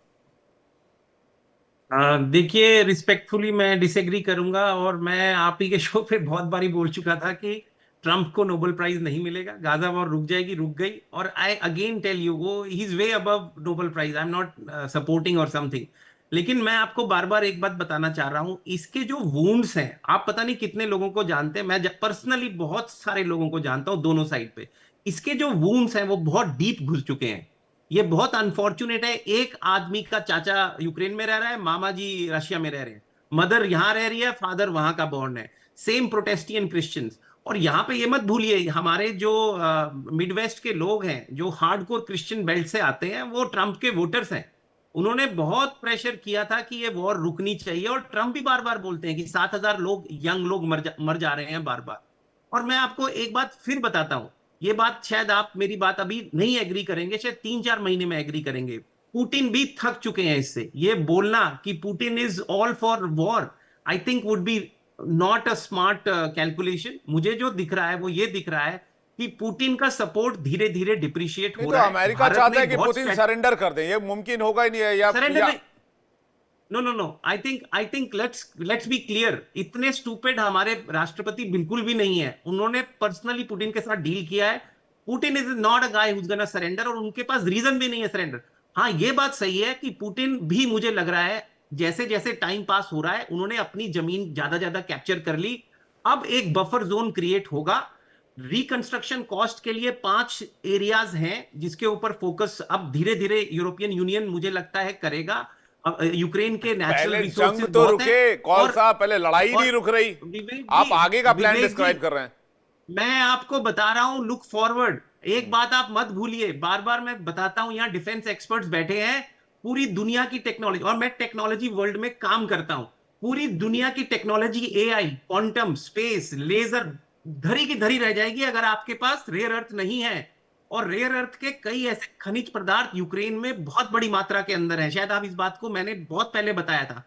देखिए, रिस्पेक्टफुली मैं डिसएग्री करूंगा, और मैं आप ही के शो पे बहुत बारी बोल चुका था कि ट्रंप को नोबेल प्राइज नहीं मिलेगा, गाजा वॉर रुक जाएगी, रुक गई। और आई अगेन टेल यू, वो he is way above Nobel prize, I am not supporting और समथिंग। लेकिन मैं आपको बार बार एक बात बताना चाह रहा हूं, इसके जो वुंड्स हैं, आप पता नहीं कितने लोगों को जानते हैं, मैं पर्सनली बहुत सारे लोगों को जानता हूं दोनों साइड पे। इसके जो वुंड्स हैं वो बहुत डीप घुस चुके हैं। ये बहुत अनफॉर्चुनेट है। एक आदमी का चाचा यूक्रेन में रह रहा है, मामा जी रशिया में रह रहे हैं, मदर यहां रह रही है, फादर वहां का बॉर्न है, सेम प्रोटेस्टियन क्रिश्चियंस। और यहाँ पे ये मत भूलिए, हमारे जो मिडवेस्ट के लोग हैं, जो हार्डकोर क्रिश्चियन बेल्ट से आते हैं, वो ट्रंप के वोटर्स हैं। उन्होंने बहुत प्रेशर किया था कि ये वॉर रुकनी चाहिए, और ट्रंप भी बार बार बोलते हैं कि 7000 लोग, यंग लोग मर जा रहे हैं बार बार। और मैं आपको एक बात फिर बताता हूं, ये बात शायद आप मेरी बात अभी नहीं एग्री करेंगे, शायद 3-4 महीने में एग्री करेंगे। पुतिन भी थक चुके हैं इससे। ये बोलना कि Putin is all for war, I think would be not a smart calculation. मुझे जो दिख रहा है वो ये दिख रहा है कि पुतिन का सपोर्ट धीरे धीरे डिप्रिशिएट हो रहा है। अमेरिका चाहता है कि पुतिन सरेंडर कर दे, ये मुमकिन होगा ही नहीं है। Surrender no, I think let's be clear, इतने स्टूपिड हमारे राष्ट्रपति बिल्कुल भी नहीं है। उन्होंने पर्सनली पुतिन के साथ डील किया है। Putin is not a guy who is gonna surrender, और उनके पास रीजन भी नहीं है सरेंडर। हाँ, ये बात सही है कि पुतिन भी, मुझे लग रहा है जैसे जैसे टाइम पास हो रहा है, उन्होंने अपनी जमीन ज्यादा कैप्चर कर ली। अब एक बफर जोन क्रिएट होगा। रिकंस्ट्रक्शन कॉस्ट के लिए 5 एरियाज हैं जिसके ऊपर फोकस अब धीरे धीरे यूरोपियन यूनियन मुझे लगता है करेगा। यूक्रेन के नेचुरल रिसोर्सेज तो रुके कौन सा, पहले लड़ाई नहीं रुक रही, आप आगे का प्लान डिस्क्राइब कर रहे हैं। मैं आपको बता रहा हूं, लुक फॉरवर्ड। एक बात आप मत भूलिए, बार बार मैं बताता हूं, यहाँ डिफेंस एक्सपर्ट्स बैठे हैं, पूरी दुनिया की टेक्नोलॉजी, और मैं टेक्नोलॉजी वर्ल्ड में काम करता हूं, पूरी दुनिया की technology, AI, quantum, space, laser, धरी की धरी रह जाएगी अगर आपके पास रेयर अर्थ नहीं है। और रेयर अर्थ के कई ऐसे खनिज पदार्थ यूक्रेन में बहुत बड़ी मात्रा के अंदर है। शायद आप इस बात को मैंने बहुत पहले बताया था।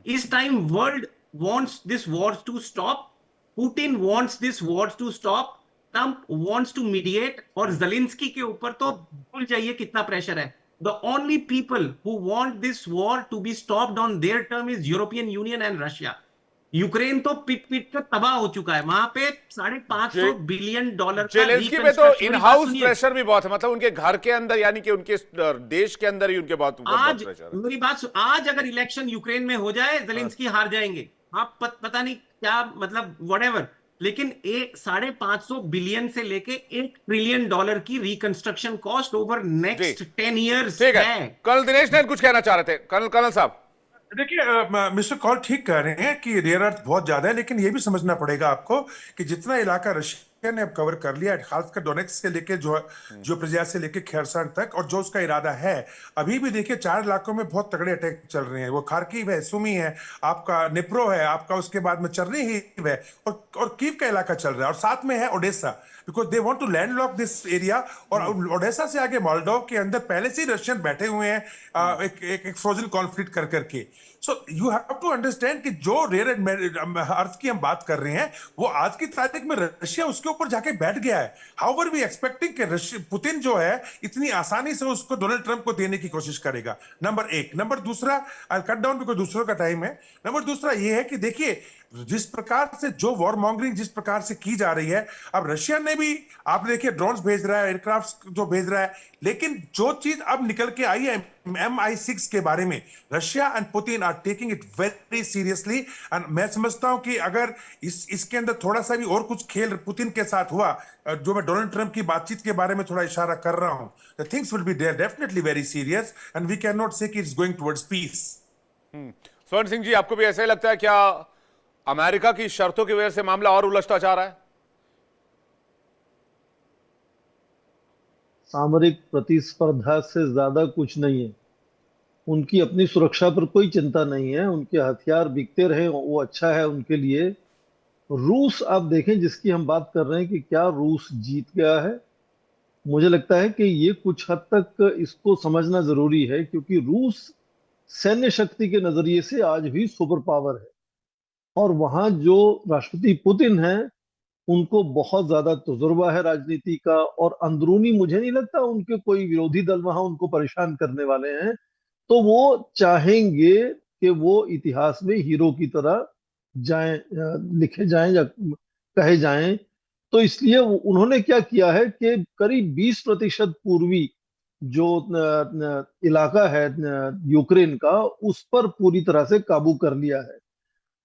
इस time world wants this war to stop, Putin wants this war to stop, Trump wants to mediate, और ज़ेलेंस्की के ऊपर तो भूल जाइए कितना प्रेशर है। The only people who want this war to be stopped on their term is European Union and Russia. Ukraine तो पिट के तबाह हो चुका है। वहां पे $550 बिलियन का ज़ेलेंस्की पे तो इन हाउस प्रेशर भी बहुत है, मतलब उनके घर के अंदर, यानी कि उनके देश के अंदर ही उनके बहुत आज प्रेशर है। मेरी बात, आज अगर इलेक्शन यूक्रेन में हो जाए, ज़ेलेंस्की हार जाएंगे। आप पता नहीं क्या मतलब whatever, लेकिन एक 550 बिलियन से लेके $1 ट्रिलियन की रिकंस्ट्रक्शन कॉस्ट ओवर जी नेक्स्ट 10 years ठीक है। है। कर्नल दिनेश नैन कुछ कहना चाह रहे थे। कर्नल कर्नल साहब। देखिए मिस्टर कॉल ठीक कह रहे हैं कि रेयर अर्थ बहुत ज्यादा है, लेकिन ये भी समझना पड़ेगा आपको कि जितना इलाका रशिया ने अब कवर कर लिया है, खासकर डोनेट्स्क से लेके जो प्रजा से लेके खेरसन तक, और जो उसका इरादा है, अभी भी देखिए 4 इलाकों में बहुत तगड़े अटैक चल रहे हैं। वो खार्किव है, सुमी है, आपका निप्रो है, आपका उसके बाद में चर्निहिव है, और कीव का इलाका चल रहा है, और साथ में है Odessa, because they want to landlock this area. और ओडेसा से आगे मोल्डोव के अंदर पहले से ही रशियन बैठे हुए हैं, एक फ्रोजन कॉन्फ्लिक्ट कर करके। So you have to understand कि जो रेयर अर्थ की हम बात कर रहे हैं, वो आज की तारीख में रशिया उसके ऊपर जाके बैठ गया है। हाउएवर वी एक्सपेक्टिंग कि पुतिन जो है इतनी आसानी से उसको डोनाल्ड ट्रंप को देने की कोशिश करेगा, नंबर एक। नंबर दूसरा, आई कट डाउन बिकॉज दूसरों का टाइम है। नंबर दूसरा ये है कि देखिए जिस प्रकार से जो वॉर मॉन्गरिंग जिस प्रकार से की जा रही है, अब रशिया ने भी आप देखिए ड्रोन्स भेज रहा है, एयरक्राफ्ट जो भेज रहा है, लेकिन जो चीज अब निकल के आई है MI6 के बारे में, Russia and Putin are taking it very seriously. And मैं समझता हूं कि अगर इसके अंदर थोड़ा सा भी और कुछ खेल पुतिन के साथ हुआ, जो मैं डोनाल्ड ट्रंप की बातचीत के बारे में थोड़ा इशारा कर रहा हूं, the things will be definitely very serious and we can not say कि इट्स गोइंग टुवर्ड्स पीस। स्वर्ण सिंह जी, आपको भी ऐसा ही लगता है? क्या अमेरिका की शर्तों की वजह से मामला और उलझता जा रहा है? सामरिक प्रतिस्पर्धा से ज्यादा कुछ नहीं है। उनकी अपनी सुरक्षा पर कोई चिंता नहीं है, उनके हथियार बिकते रहे वो अच्छा है उनके लिए। रूस आप देखें जिसकी हम बात कर रहे हैं कि क्या रूस जीत गया है, मुझे लगता है कि ये कुछ हद तक इसको समझना जरूरी है, क्योंकि रूस सैन्य शक्ति के नजरिए से आज भी सुपर पावर है। और वहां जो राष्ट्रपति पुतिन हैं, उनको बहुत ज्यादा तजुर्बा है राजनीति का, और अंदरूनी मुझे नहीं लगता उनके कोई विरोधी दल वहां उनको परेशान करने वाले हैं। तो वो चाहेंगे कि वो इतिहास में हीरो की तरह जाएं, लिखे जाएं या कहे जाएं। तो इसलिए उन्होंने क्या किया है कि करीब 20% पूर्वी जो इलाका है यूक्रेन का, उस पर पूरी तरह से काबू कर लिया है।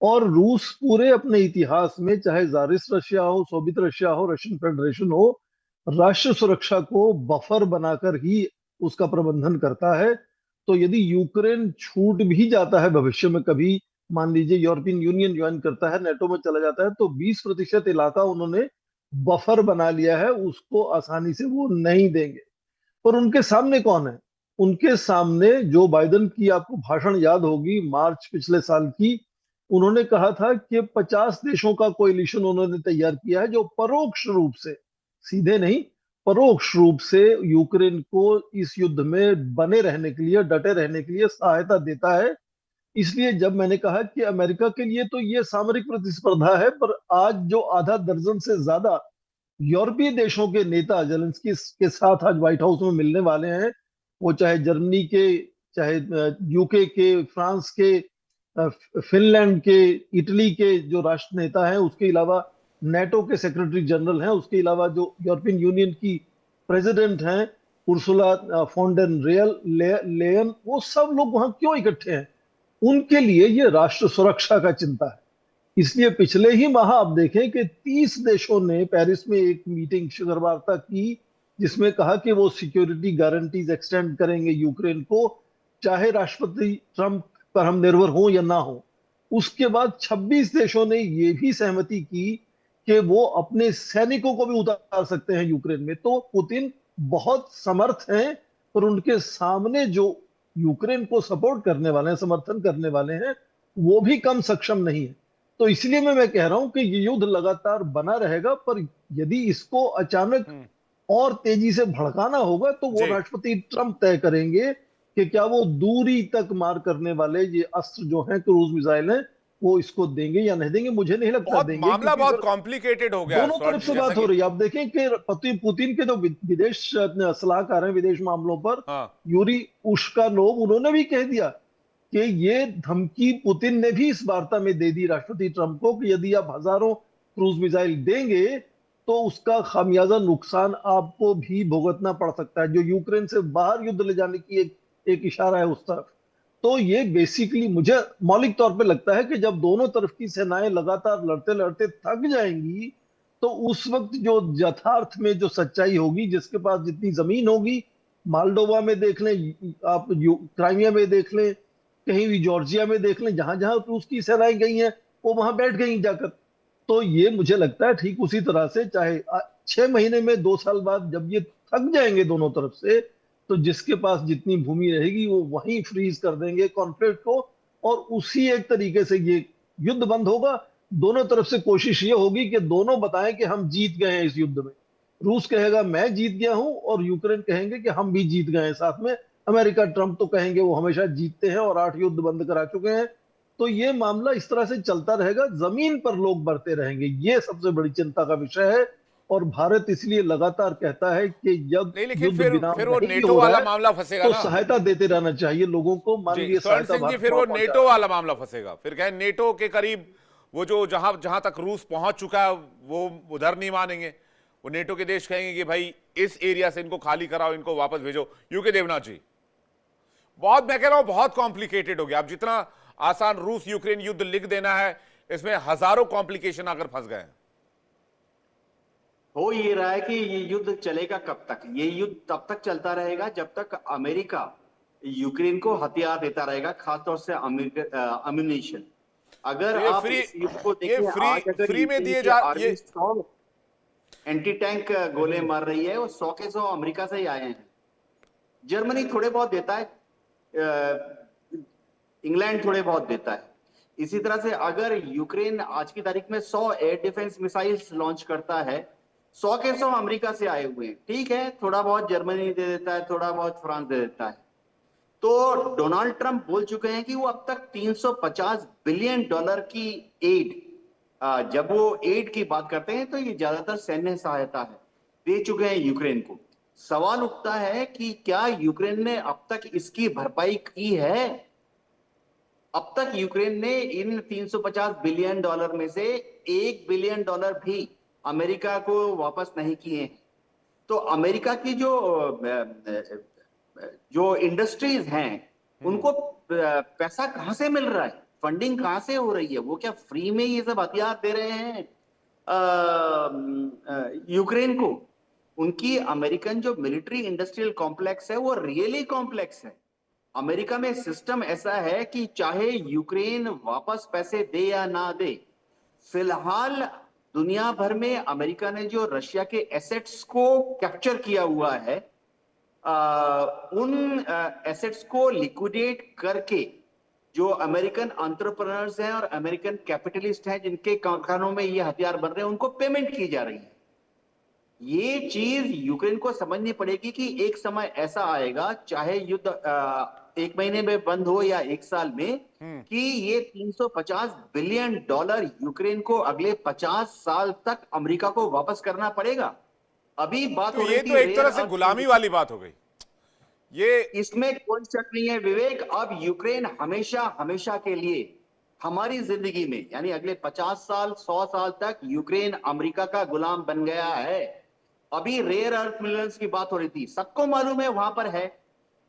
और रूस पूरे अपने इतिहास में, चाहे जारिस रशिया हो, सोवियत रशिया हो, रशियन फेडरेशन हो, राष्ट्र सुरक्षा को बफर बनाकर ही उसका प्रबंधन करता है। तो यदि यूक्रेन छूट भी जाता है भविष्य में, कभी मान लीजिए यूरोपियन यूनियन ज्वाइन करता है, नेटो में चला जाता है, तो 20% इलाका उन्होंने बफर बना लिया है, उसको आसानी से वो नहीं देंगे। पर उनके सामने कौन है? उनके सामने जो बाइडेन की आपको भाषण याद होगी, मार्च पिछले साल की, उन्होंने कहा था कि 50 देशों का कोalition उन्होंने तैयार किया है, जो परोक्ष रूप से, सीधे नहीं, परोक्ष रूप से यूक्रेन को इस युद्ध में बने रहने के लिए, डटे रहने के लिए सहायता देता है। इसलिए जब मैंने कहा कि अमेरिका के लिए तो ये सामरिक प्रतिस्पर्धा है, पर आज जो आधा दर्जन से ज्यादा यूरोपीय देशों के नेता जेलेंस्की के साथ आज व्हाइट हाउस में मिलने वाले हैं, वो चाहे जर्मनी के, चाहे यूके के, फ्रांस के, फिनलैंड के, इटली के जो राष्ट्र नेता हैं, उसके अलावा नेटो के सेक्रेटरी जनरल हैं, उसके अलावा जो यूरोपियन यूनियन की प्रेसिडेंट हैं उर्सुला फोन डेर लेयन, वो सब लोग वहां क्यों इकट्ठे हैं? उनके लिए ये राष्ट्र सुरक्षा का चिंता है। इसलिए पिछले ही माह आप देखें कि 30 देशों ने पेरिस में एक मीटिंग, शिखर वार्ता की, जिसमें कहा कि वो सिक्योरिटी गारंटीज एक्सटेंड करेंगे यूक्रेन को, चाहे राष्ट्रपति ट्रंप पर हम निर्भर हो या ना हो। उसके बाद 26 देशों ने ये भी सहमति की कि वो अपने सैनिकों को भी उतार सकते हैं यूक्रेन में। तो पुतिन बहुत समर्थ हैं, पर उनके सामने जो यूक्रेन को सपोर्ट करने वाले हैं, समर्थन करने वाले हैं, वो भी कम सक्षम नहीं है। तो इसलिए मैं कह रहा हूं कि ये युद्ध लगातार बना रहेगा, पर यदि इसको अचानक और तेजी से भड़काना होगा तो वो जी। राष्ट्रपति ट्रंप तय करेंगे कि क्या वो दूरी तक मार करने वाले ये अस्त्र जो हैं, क्रूज मिसाइल हैं, वो इसको देंगे या नहीं देंगे। मुझे नहीं लगता बहुत देंगे, मामला क्योंकि बहुत अगर कॉम्प्लिकेटेड हो गया है दोनों स्वर्ण तरफ जी, से जैसा बात हो कि रही है। आप देखें कि पुतिन के जो विदेश सलाहकार हैं विदेश मामलों पर, हाँ यूरी उश्कानोव, उन्होंने भी कह दिया कि ये धमकी पुतिन ने भी इस वार्ता में दे दी राष्ट्रपति ट्रंप को कि यदि आप हजारों क्रूज मिसाइल देंगे तो उसका खामियाजा नुकसान आपको भी भुगतना पड़ सकता है। जो यूक्रेन से बाहर युद्ध ले जाने की एक इशारा है उस तरफ। तो ये बेसिकली मुझे मौलिक तौर पे लगता है कि जब दोनों तरफ की सेनाएं लगातार लड़ते लड़ते थक जाएंगी, तो उस वक्त जो यथार्थ में जो सच्चाई होगी, जिसके पास जितनी जमीन होगी, मालडोवा में देख लें, आप क्राइमिया में देख लें, कहीं भी जॉर्जिया में देख लें, जहां जहां रूस की सेनाएं गई हैं वो वहां बैठ गई जाकर। तो ये मुझे लगता है ठीक उसी तरह से, चाहे 6 महीने में, 2 साल बाद जब ये थक जाएंगे दोनों तरफ से, तो जिसके पास जितनी भूमि रहेगी वो वहीं फ्रीज कर देंगे कॉन्फ्लिक्ट को, और उसी एक तरीके से ये युद्ध बंद होगा। दोनों तरफ से कोशिश ये होगी कि दोनों बताएं कि हम जीत गए हैं इस युद्ध में। रूस कहेगा मैं जीत गया हूं, और यूक्रेन कहेंगे कि हम भी जीत गए हैं साथ में। अमेरिका, ट्रंप तो कहेंगे वो हमेशा जीतते हैं और 8 युद्ध बंद करा चुके हैं। तो ये मामला इस तरह से चलता रहेगा, जमीन पर लोग बढ़ते रहेंगे, ये सबसे बड़ी चिंता का विषय है। और भारत इसलिए लगातार कहता है कि जब नहीं, लेकिन युद्ध विराम फिर वो नहीं नेटो हो रहा वाला है मामला फंसेगा तो ना सहायता देते रहना चाहिए लोगों को, जी। मानवीय स्वर्ण सहायता सिंह जी, भारत फिर वो वहां पहुंचा नेटो वाला मामला फंसेगा, फिर कहें नेटो के करीब वो जो जहां जहां तक रूस पहुंच चुका है वो उधर नहीं मानेंगे। वो नेटो के देश कहेंगे कि भाई इस एरिया से इनको खाली कराओ, इनको वापस भेजो। यूके देवनाथ जी, बहुत, मैं कह रहा हूं बहुत कॉम्प्लिकेटेड हो गया। अब जितना आसान रूस यूक्रेन युद्ध लिख देना है, इसमें हजारों कॉम्प्लिकेशन आकर फंस गए हैं। हो ये रहा है कि ये युद्ध चलेगा कब तक? ये युद्ध तब तक चलता रहेगा जब तक अमेरिका यूक्रेन को हथियार देता रहेगा, खासतौर से अम्यूनिशन। अगर ये आप फ्री इस युद्ध को ये देखें, आज अगर फ्री में यूक्रेन दिए की जा आर्मी ये 100 एंटी टैंक गोले मार रही है, वो 100 के 100 अमेरिका से ही आए हैं। जर्मनी थोड़े बहुत देता है, इंग्लैंड थोड़े बहुत देता है। इसी तरह से अगर यूक्रेन आज की तारीख में 100 एयर डिफेंस मिसाइल्स लॉन्च करता है, 100 के 100 अमेरिका से आए हुए हैं। ठीक है, थोड़ा बहुत जर्मनी दे देता है, थोड़ा बहुत फ्रांस दे देता है। तो डोनाल्ड ट्रंप बोल चुके हैं कि वो अब तक $350 बिलियन की एड, जब वो एड की बात करते हैं तो ये ज्यादातर सैन्य सहायता है, दे चुके हैं यूक्रेन को। सवाल उठता है कि क्या यूक्रेन ने अब तक इसकी भरपाई की है? अब तक यूक्रेन ने इन $350 बिलियन में से $1 बिलियन भी अमेरिका को वापस नहीं किए हैं। तो अमेरिका की जो इंडस्ट्रीज हैं, उनको पैसा कहां से मिल रहा है, फंडिंग कहां से हो रही है? वो क्या फ्री में ये सब हथियार दे रहे हैं यूक्रेन को? उनकी अमेरिकन जो मिलिट्री इंडस्ट्रियल कॉम्प्लेक्स है वो रियली कॉम्प्लेक्स है। अमेरिका में सिस्टम ऐसा है कि चाहे यूक्रेन वापस पैसे दे या ना दे, फिलहाल दुनिया भर में अमेरिका ने जो रशिया के एसेट्स को कैप्चर किया हुआ है, उन एसेट्स को लिक्विडेट करके जो अमेरिकन एंटरप्रेन्योर्स हैं और अमेरिकन कैपिटलिस्ट हैं जिनके कारखानों में ये हथियार बन रहे हैं, उनको पेमेंट की जा रही है। ये चीज यूक्रेन को समझनी पड़ेगी कि एक समय ऐसा आएगा, चाहे युद्ध 1 महीने में बंद हो या 1 साल में, कि ये $350 बिलियन यूक्रेन को अगले 50 साल तक अमेरिका को वापस करना पड़ेगा। अभी बात तो हो ये रही तो थी एक तरह रेयर से अर्थ, गुलामी वाली बात हो गई ये। इसमें कोई शक नहीं है विवेक। अब यूक्रेन हमेशा हमेशा के लिए हमारी जिंदगी में, यानी अगले 50 साल 100 साल तक यूक्रेन अमेरिका का गुलाम बन गया है। अभी रेयर अर्थ मिनरल्स की बात हो रही थी, सबको मालूम है वहां पर है,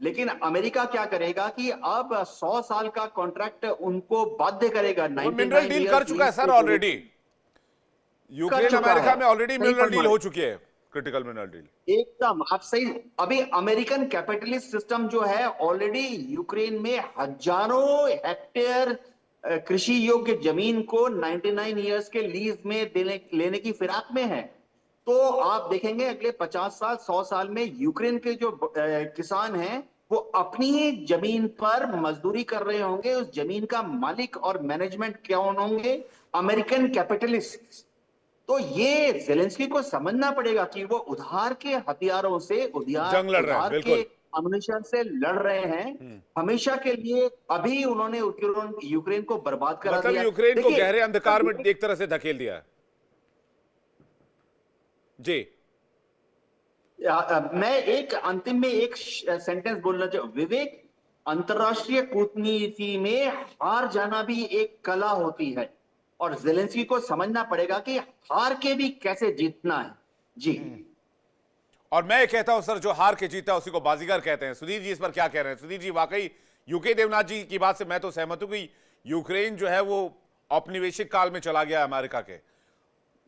लेकिन अमेरिका क्या करेगा कि अब 100 साल का कॉन्ट्रैक्ट उनको बाध्य करेगा। वो मिनरल डील कर चुका है सर ऑलरेडी, यूक्रेन अमेरिका में ऑलरेडी मिनरल डील हो चुकी है, क्रिटिकल मिनरल डील। एकदम आप सही। अभी अमेरिकन कैपिटलिस्ट सिस्टम जो है ऑलरेडी यूक्रेन में हजारों हेक्टेयर कृषि योग्य जमीन को 99 इयर्स के लीज में लेने की फिराक में है। तो आप देखेंगे अगले 50 साल 100 साल में यूक्रेन के जो किसान हैं वो अपनी ही जमीन पर मजदूरी कर रहे होंगे। उस जमीन का मालिक और मैनेजमेंट कौन होंगे? American capitalist. तो ये जेलेंस्की को समझना पड़ेगा कि वो उधार के हथियारों से जंग लड़ रहे हैं, उधार बिल्कुल। के अम्युनिशन से लड़ रहे हैं हमेशा के लिए। अभी उन्होंने यूक्रेन को बर्बाद करा मतलब दिया। यूक्रेन को देखिए, गहरे अंधकार में एक तरह से धकेल दिया है जी। मैं एक अंतिम में एक सेंटेंस बोलना चाहूँ विवेक। अंतरराष्ट्रीय कूटनीति में हार जाना भी एक कला होती है, और जेलेंस्की को समझना पड़ेगा कि हार के भी कैसे जीतना है जी। और मैं कहता हूं सर, जो हार के जीता है उसी को बाजीगर कहते हैं। सुधीर जी इस पर क्या कह रहे हैं? सुधीर जी, वाकई यूके देवनाथ जी की बात से मैं तो सहमत हूं कि यूक्रेन जो है वो औपनिवेशिक काल में चला गया अमेरिका के।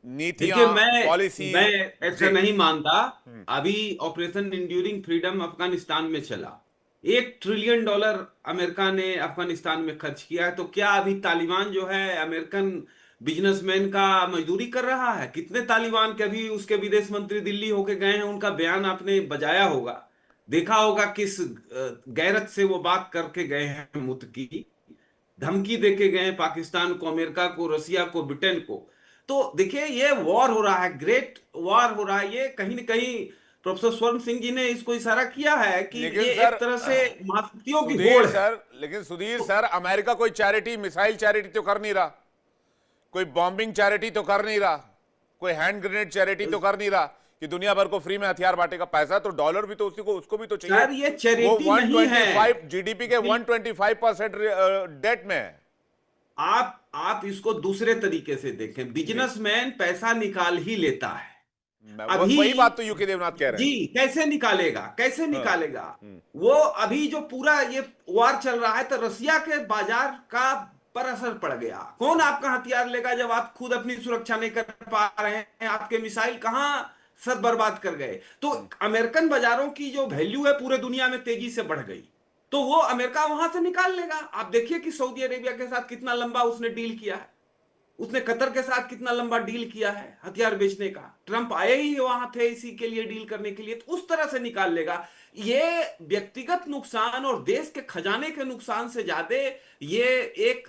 नीतियां, देखिए, मैं पॉलिसी। मैं ऐसा जी। नहीं मानता। अभी ऑपरेशन इंड्यूरिंग फ्रीडम अफगानिस्तान में चला, $1 ट्रिलियन अमेरिका ने अफगानिस्तान में खर्च किया है। तो क्या अभी तालिबान जो है अमेरिकन बिजनेसमैन का मजदूरी कर रहा है? कितने तालिबान के अभी उसके विदेश मंत्री दिल्ली होके गए हैं, उनका बयान आपने बजाया होगा, देखा होगा किस गैरत से वो बात करके गए हैं, मुल्क की धमकी देके गए हैं पाकिस्तान को, अमेरिका को, रसिया को, ब्रिटेन को। तो देखिए, ये वॉर हो रहा है, ग्रेट वॉर हो रहा है। ये कहीं ना कहीं प्रोफेसर स्वर्ण सिंह जी ने इसको इशारा किया है कि लेकिन ये सर, एक तरह से महाशक्तियों की सुधीर होड़ है। सर, लेकिन सुधीर सर, अमेरिका कोई चैरिटी, मिसाइल चैरिटी तो कर नहीं रहा, कोई बॉम्बिंग चैरिटी तो कर नहीं रहा, कोई हैंड ग्रेनेड चैरिटी तो कर नहीं रहा कि दुनिया भर को फ्री में हथियार बांटेगा। पैसा तो डॉलर भी तो उसी को, उसको भी तो चाहिए। सर, ये चैरिटी नहीं है। 125 जीडीपी के 125% डेट में है। आप इसको दूसरे तरीके से देखें। बिजनेसमैन पैसा निकाल ही लेता है। वही बात तो यूके देवनाथ कह रहे हैं। जी, कैसे निकालेगा, कैसे निकालेगा? वो अभी जो पूरा ये वार चल रहा है, तो रसिया के बाजार का पर असर पड़ गया। कौन आपका हथियार लेगा जब आप खुद अपनी सुरक्षा नहीं कर पा रहे हैं? आपके मिसाइल कहां सब बर्बाद कर गए। तो अमेरिकन बाजारों की जो वैल्यू है पूरे दुनिया में तेजी से बढ़ गई, तो वो अमेरिका वहां से निकाल लेगा। आप देखिए कि सऊदी अरेबिया के साथ कितना लंबा उसने डील किया है, उसने कतर के साथ कितना लंबा डील किया है हथियार बेचने का। ट्रंप आए ही वहां थे इसी के लिए, डील करने के लिए। तो उस तरह से निकाल लेगा। ये व्यक्तिगत नुकसान और देश के खजाने के नुकसान से ज्यादा ये एक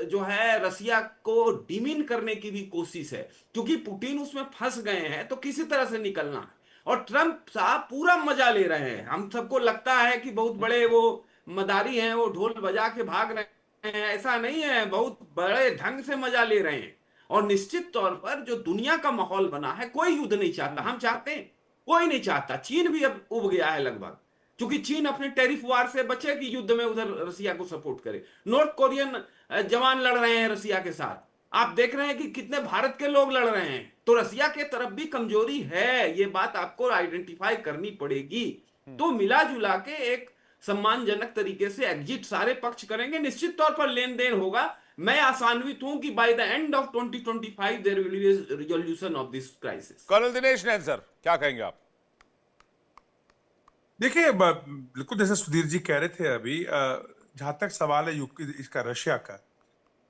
जो है रसिया को डिमीन करने की भी कोशिश है, क्योंकि पुतिन उसमें फंस गए हैं, तो किसी तरह से निकलना है। और ट्रंप साहब पूरा मजा ले रहे हैं। हम सबको लगता है कि बहुत बड़े वो मदारी हैं, वो ढोल बजा के भाग रहे हैं। ऐसा नहीं है, बहुत बड़े ढंग से मजा ले रहे हैं। और निश्चित तौर पर जो दुनिया का माहौल बना है, कोई युद्ध नहीं चाहता। हम चाहते हैं, कोई नहीं चाहता। चीन भी अब उब गया है लगभग, क्योंकि चीन अपने टैरिफ वार से बचे कि युद्ध में उधर रसिया को सपोर्ट करे। नॉर्थ कोरियन जवान लड़ रहे हैं रसिया के साथ। आप देख रहे हैं कि कितने भारत के लोग लड़ रहे हैं। तो रसिया के तरफ भी कमजोरी है, ये बात आपको आइडेंटिफाई करनी पड़ेगी। तो मिला जुला के एक सम्मानजनक तरीके से एग्जिट सारे पक्ष करेंगे। निश्चित तौर पर लेन देन होगा। मैं आशान्वित हूं कि by the end of 2025 there will be a resolution of this crisis. Colonel Dinesh Nain sir, क्या कहेंगे आप? देखिए, बिल्कुल जैसे सुधीर जी कह रहे थे अभी, जहां तक सवाल है इसका रशिया का,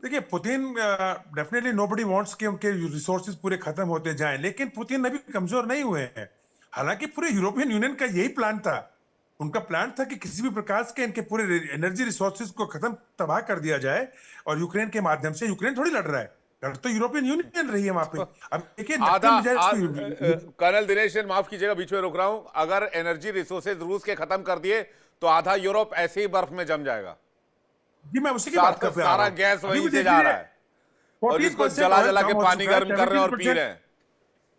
देखिए पुतिन डेफिनेटली नोबडी वांट्स कि उनके रिसोर्सेज पूरे खत्म होते जाएं, लेकिन पुतिन अभी कमजोर नहीं हुए हैं। हालांकि पूरे यूरोपियन यूनियन का यही प्लान था। उनका प्लान था कि किसी भी प्रकार के इनके पूरे एनर्जी रिसोर्सेज को खत्म, तबाह कर दिया जाए, और यूक्रेन के माध्यम से। यूक्रेन थोड़ी लड़ रहा है, लड़ तो यूरोपियन यूनियन रही है वहां पे। अब देखिए, कर्नल दिनेश, माफ कीजिएगा बीच में रोक रहा हूं, अगर एनर्जी रिसोर्सेज रूस के खत्म कर दिए तो आधा यूरोप ऐसे ही बर्फ में जम जाएगा। जी, मैं उसी की बात कर रहा हूं। सारा गैस वहीं से जा रहा है, और जिसको जला जला के पानी गर्म कर रहे हैं और पी रहे हैं।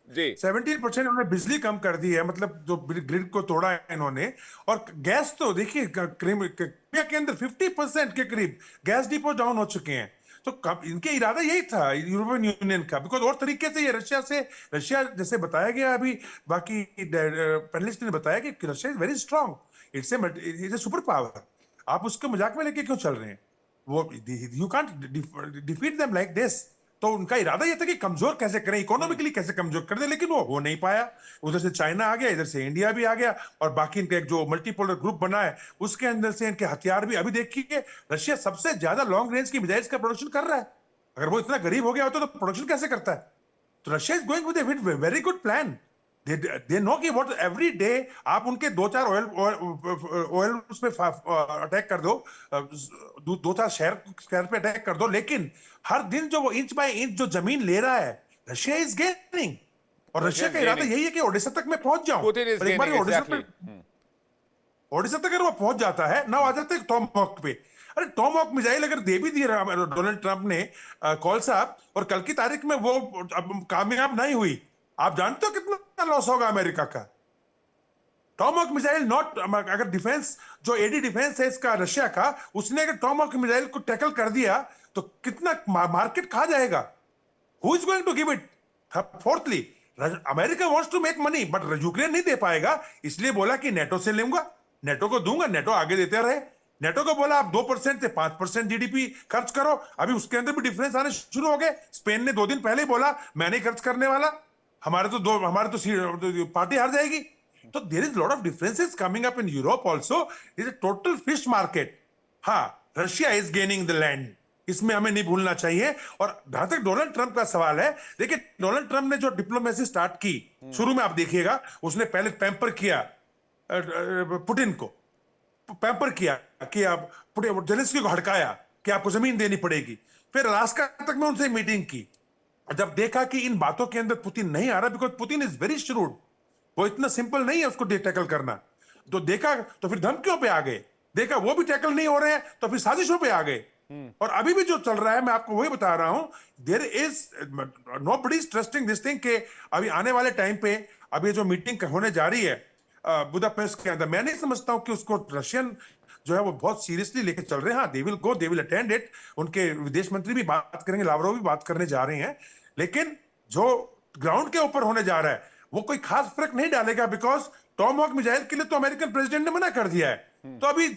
जी, 17% उन्होंने बिजली कम कर दी है, मतलब जो ग्रिड को तोड़ा है इन्होंने। और गैस तो देखिए, क्रीमिया के अंदर 50% के करीब गैस डिपो डाउन हो चुके हैं। तो कब इनके इरादा यही था यूरोपियन यूनियन का, बिकॉज और तरीके से ये रशिया जैसे बताया गया अभी, बाकी पैनलिस्ट ने बताया कि Russia is very strong, it's a super power. आप उसको मजाक में लेके क्यों चल रहे हैं? वो you can't defeat them like this. तो उनका इरादा यह था कि कमजोर कैसे करें, इकोनॉमिकली कैसे कमजोर कर दे, लेकिन वो हो नहीं पाया। उधर से चाइना आ गया, इधर से इंडिया भी आ गया, और बाकी इनका एक जो मल्टीपोलर ग्रुप बना है उसके अंदर से इनके हथियार भी। अभी देखिए, रशिया सबसे ज्यादा लॉन्ग रेंज की मिसाइल्स का प्रोडक्शन कर रहा है। अगर वो इतना गरीब हो गया होता तो प्रोडक्शन कैसे करता है? तो Russia is going with a very good plan. They know कि व्हाट एवरी डे आप उनके 2-4 ऑयल उस पे अटैक कर दो, 2-4 शहर पे अटैक कर दो, लेकिन हर दिन जो वो इंच बाय इंच जो जमीन ले रहा है, रशिया इज गेनिंग। और रशिया का इरादा यही है कि ओडिशा तक मैं पहुंच जाऊं। एक बार ओडिशा तक अगर वो पहुंच जाता है ना, आ जाते हैं टॉमहॉक पे। अरे टॉमहॉक मिसाइल अगर दे भी दिए डोनाल्ड ट्रंप ने, कॉल साहब, और कल की तारीख में वो कामयाब नहीं हुई, आप जानते हो कितना लॉस होगा अमेरिका का? टॉमहॉक मिसाइल नॉट, अगर डिफेंस जो एडी डिफेंस है इसका रशिया का, उसने अगर टॉमहॉक मिसाइल को टैकल कर दिया तो कितना मार्केट खा जाएगा? Who is going to give it? Fourthly, America wants to make money, but Ukraine नहीं दे पाएगा, इसलिए बोला कि नेटो से लूंगा, नेटो को दूंगा, नेटो आगे देते रहे। नेटो को बोला आप 2% से 5% जीडीपी खर्च करो, अभी उसके अंदर भी डिफरेंस आने शुरू हो गए। स्पेन ने 2 दिन पहले ही बोला मैं नहीं खर्च करने वाला, हमारे तो पार्टी हार जाएगी। तो there is lot of differences coming up in Europe also. Is a total fish market. हाँ, Russia is gaining the land, इसमें हमें नहीं भूलना चाहिए। और जहां तक डोनाल्ड ट्रंप का सवाल है, देखिए डोनाल्ड ट्रंप ने जो डिप्लोमेसी स्टार्ट की, शुरू में आप देखिएगा उसने पहले पैम्पर किया पुतिन को, पैम्पर किया कि आप जेलेंस्की को हड़काया कि आपको जमीन देनी पड़ेगी। फिर अलास्का तक में उनसे मीटिंग की। जब देखा कि इन बातों के अंदर पुतिन नहीं आ रहा, because Putin is very shrewd, वो इतना सिंपल नहीं है उसको टैकल करना, तो देखा तो फिर धमकियों पे आ गए। देखा वो भी टैकल नहीं हो रहे हैं तो फिर साजिशों पे आ गए। और अभी भी जो चल रहा है, मैं आपको वही बता रहा हूं, there is nobody is trusting this thing के अभी आने वाले टाइम पे अभी जो मीटिंग होने जा रही है बुदापेस्ट के अंदर, मैं नहीं समझता हूं कि उसको रशियन जो है वो बहुत सीरियसली लेके चल रहे हैं। हाँ, they will go, they will attend it, उनके विदेश मंत्री भी बात करेंगे, लावरोव भी बात करने जा रहे हैं, लेकिन जो ग्राउंड के ऊपर होने जा रहा है वो कोई खास फर्क नहीं डालेगा, बिकॉज टॉमहॉक मिसाइल के लिए तो अमेरिकन प्रेसिडेंट ने मना कर दिया है। तो अभी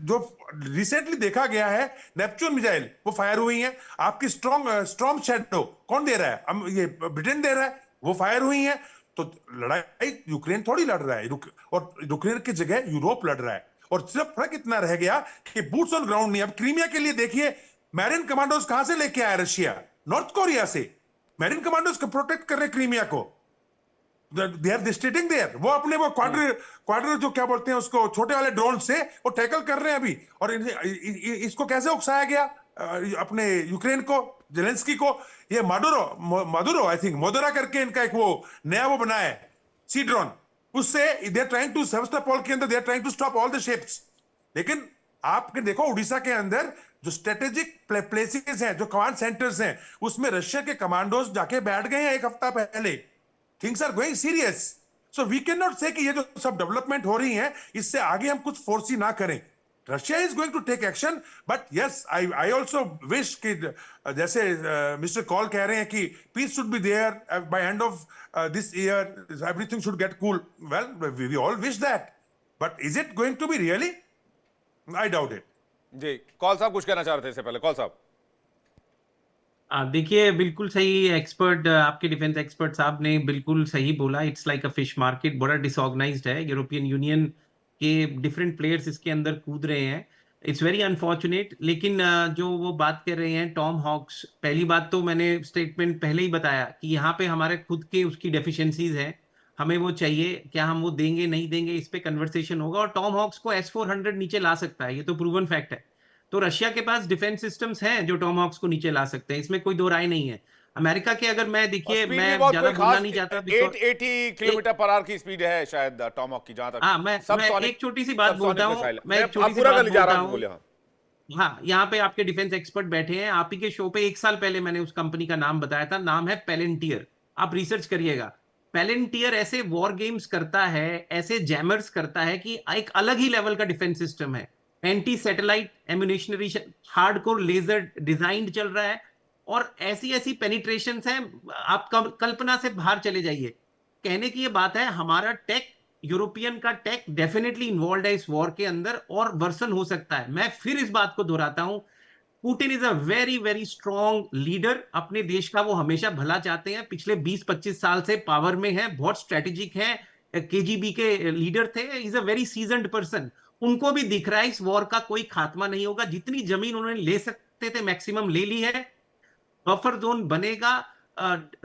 जो रिसेंटली देखा गया है, नेपच्यून मिसाइल वो फायर हुई है। आपकी स्ट्रॉन्ग शैडो कौन दे रहा है? ये ब्रिटेन दे रहा है, वो फायर हुई है। तो लड़ाई यूक्रेन थोड़ी लड़ रहा है, और यूक्रेन की जगह यूरोप लड़ रहा है। और सिर्फ फर्क इतना रह गया कि बूट्स ऑन ग्राउंड नहीं। अब क्रीमिया के लिए देखिए, मैरिन कमांडोज कहां से लेके आया रशिया? नॉर्थ कोरिया से। मैरिन कमांडोज को प्रोटेक्ट कर रहे क्रीमिया को, दे आर डिस्ट्रेटिंग देयर। वो अपने वो क्वाड्र जो क्या बोलते हैं उसको, छोटे वाले ड्रोन से वो टैकल कर रहे हैं अभी। और इसको कैसे उकसाया गया अपने यूक्रेन को, जेलेंस्की को? ये माडुरो आई थिंक मोदरा करके इनका एक वो नया वो बनाया है सी ड्रोन, उससे they are trying to Sevastopol के अंदर they are trying to stop all the ships. लेकिन आपके देखो उड़ीसा के अंदर जो स्ट्रेटेजिक प्लेसेस हैं, जो कमांड सेंटर्स हैं, उसमें रशिया के कमांडोज जाके बैठ गए हैं 1 हफ्ता पहले। Things are going serious. So we can not say कि ये जो सब डेवलपमेंट हो रही हैं इससे आगे हम कुछ फोर्सी ना करें। Russia is going to take action, but yes I also wish कि जैसे मिस्टर कॉल कह रहे हैं कि peace should be there by end of this year, everything should get cool. Well, we all wish that, but is it going to be really? I doubt it. जी, कॉल साहब कुछ कहना चाह रहे थे इससे पहले। कॉल साहब देखिए, बिल्कुल सही एक्सपर्ट, आपके डिफेंस एक्सपर्ट साहब ने बिल्कुल सही बोला। It's like a fish market, बड़ा डिसऑर्गेनाइज्ड है। यूरोपियन यूनियन के डिफरेंट प्लेयर्स इसके अंदर कूद रहे हैं। It's very unfortunate. लेकिन जो वो बात कर रहे हैं टॉम हॉक्स, पहली बात तो मैंने स्टेटमेंट पहले ही बताया कि यहाँ पे हमारे खुद के उसकी डेफिशिएंसीज हैं, हमें वो चाहिए। क्या हम वो देंगे नहीं देंगे, इस पे कन्वर्सेशन होगा। और टॉम हॉक्स को S-400 नीचे ला सकता है, ये तो प्रूवन फैक्ट है। तो रशिया के पास डिफेंस सिस्टम्स हैं जो टॉमहॉक्स को नीचे ला सकते हैं, इसमें कोई दो राय नहीं है। अमेरिका के अगर मैं और देखिए, स्पीड भी मैं बहुत ज्यादा कोई बोलना खास नहीं चाहता 880 किलोमीटर पर आवर की स्पीड है शायद टॉमहॉक की, जहां तक हाँ, मैं एक छोटी सी बात बोलता हूँ, मैं एक छोटी सी पूरा बात कर जा बोलता रहा हूं, हूँ। बोले। हाँ, हाँ, यहाँ पे आपके डिफेंस एक्सपर्ट बैठे हैं। आप ही के शो पे 1 साल पहले मैंने उस कंपनी का नाम बताया था, नाम है पेलेंटियर। आप रिसर्च करिएगा। पेलेंटियर ऐसे वॉर गेम्स करता है, ऐसे जैमर्स करता है कि एक अलग ही लेवल का डिफेंस सिस्टम है। एंटी सैटेलाइट एम्युनिशनरी हार्डकोर लेजर डिजाइंड चल रहा है, और ऐसी ऐसी पेनिट्रेशन हैं, आप कल्पना से बाहर चले जाइए। कहने की ये बात है, हमारा टेक, यूरोपियन का टेक डेफिनेटली इन्वॉल्व है इस वॉर के अंदर, और वर्सन हो सकता है। मैं फिर इस बात को दोहराता हूं, Putin is a very very strong leader. अपने देश का वो हमेशा भला चाहते हैं, पिछले 20-25 साल से पावर में है, बहुत स्ट्रेटेजिक है। KGB के लीडर थे, is a very seasoned person. उनको भी दिख रहा है इस वॉर का कोई खात्मा नहीं होगा। जितनी जमीन उन्होंने ले सकते थे मैक्सिमम ले ली है। बफर जोन बनेगा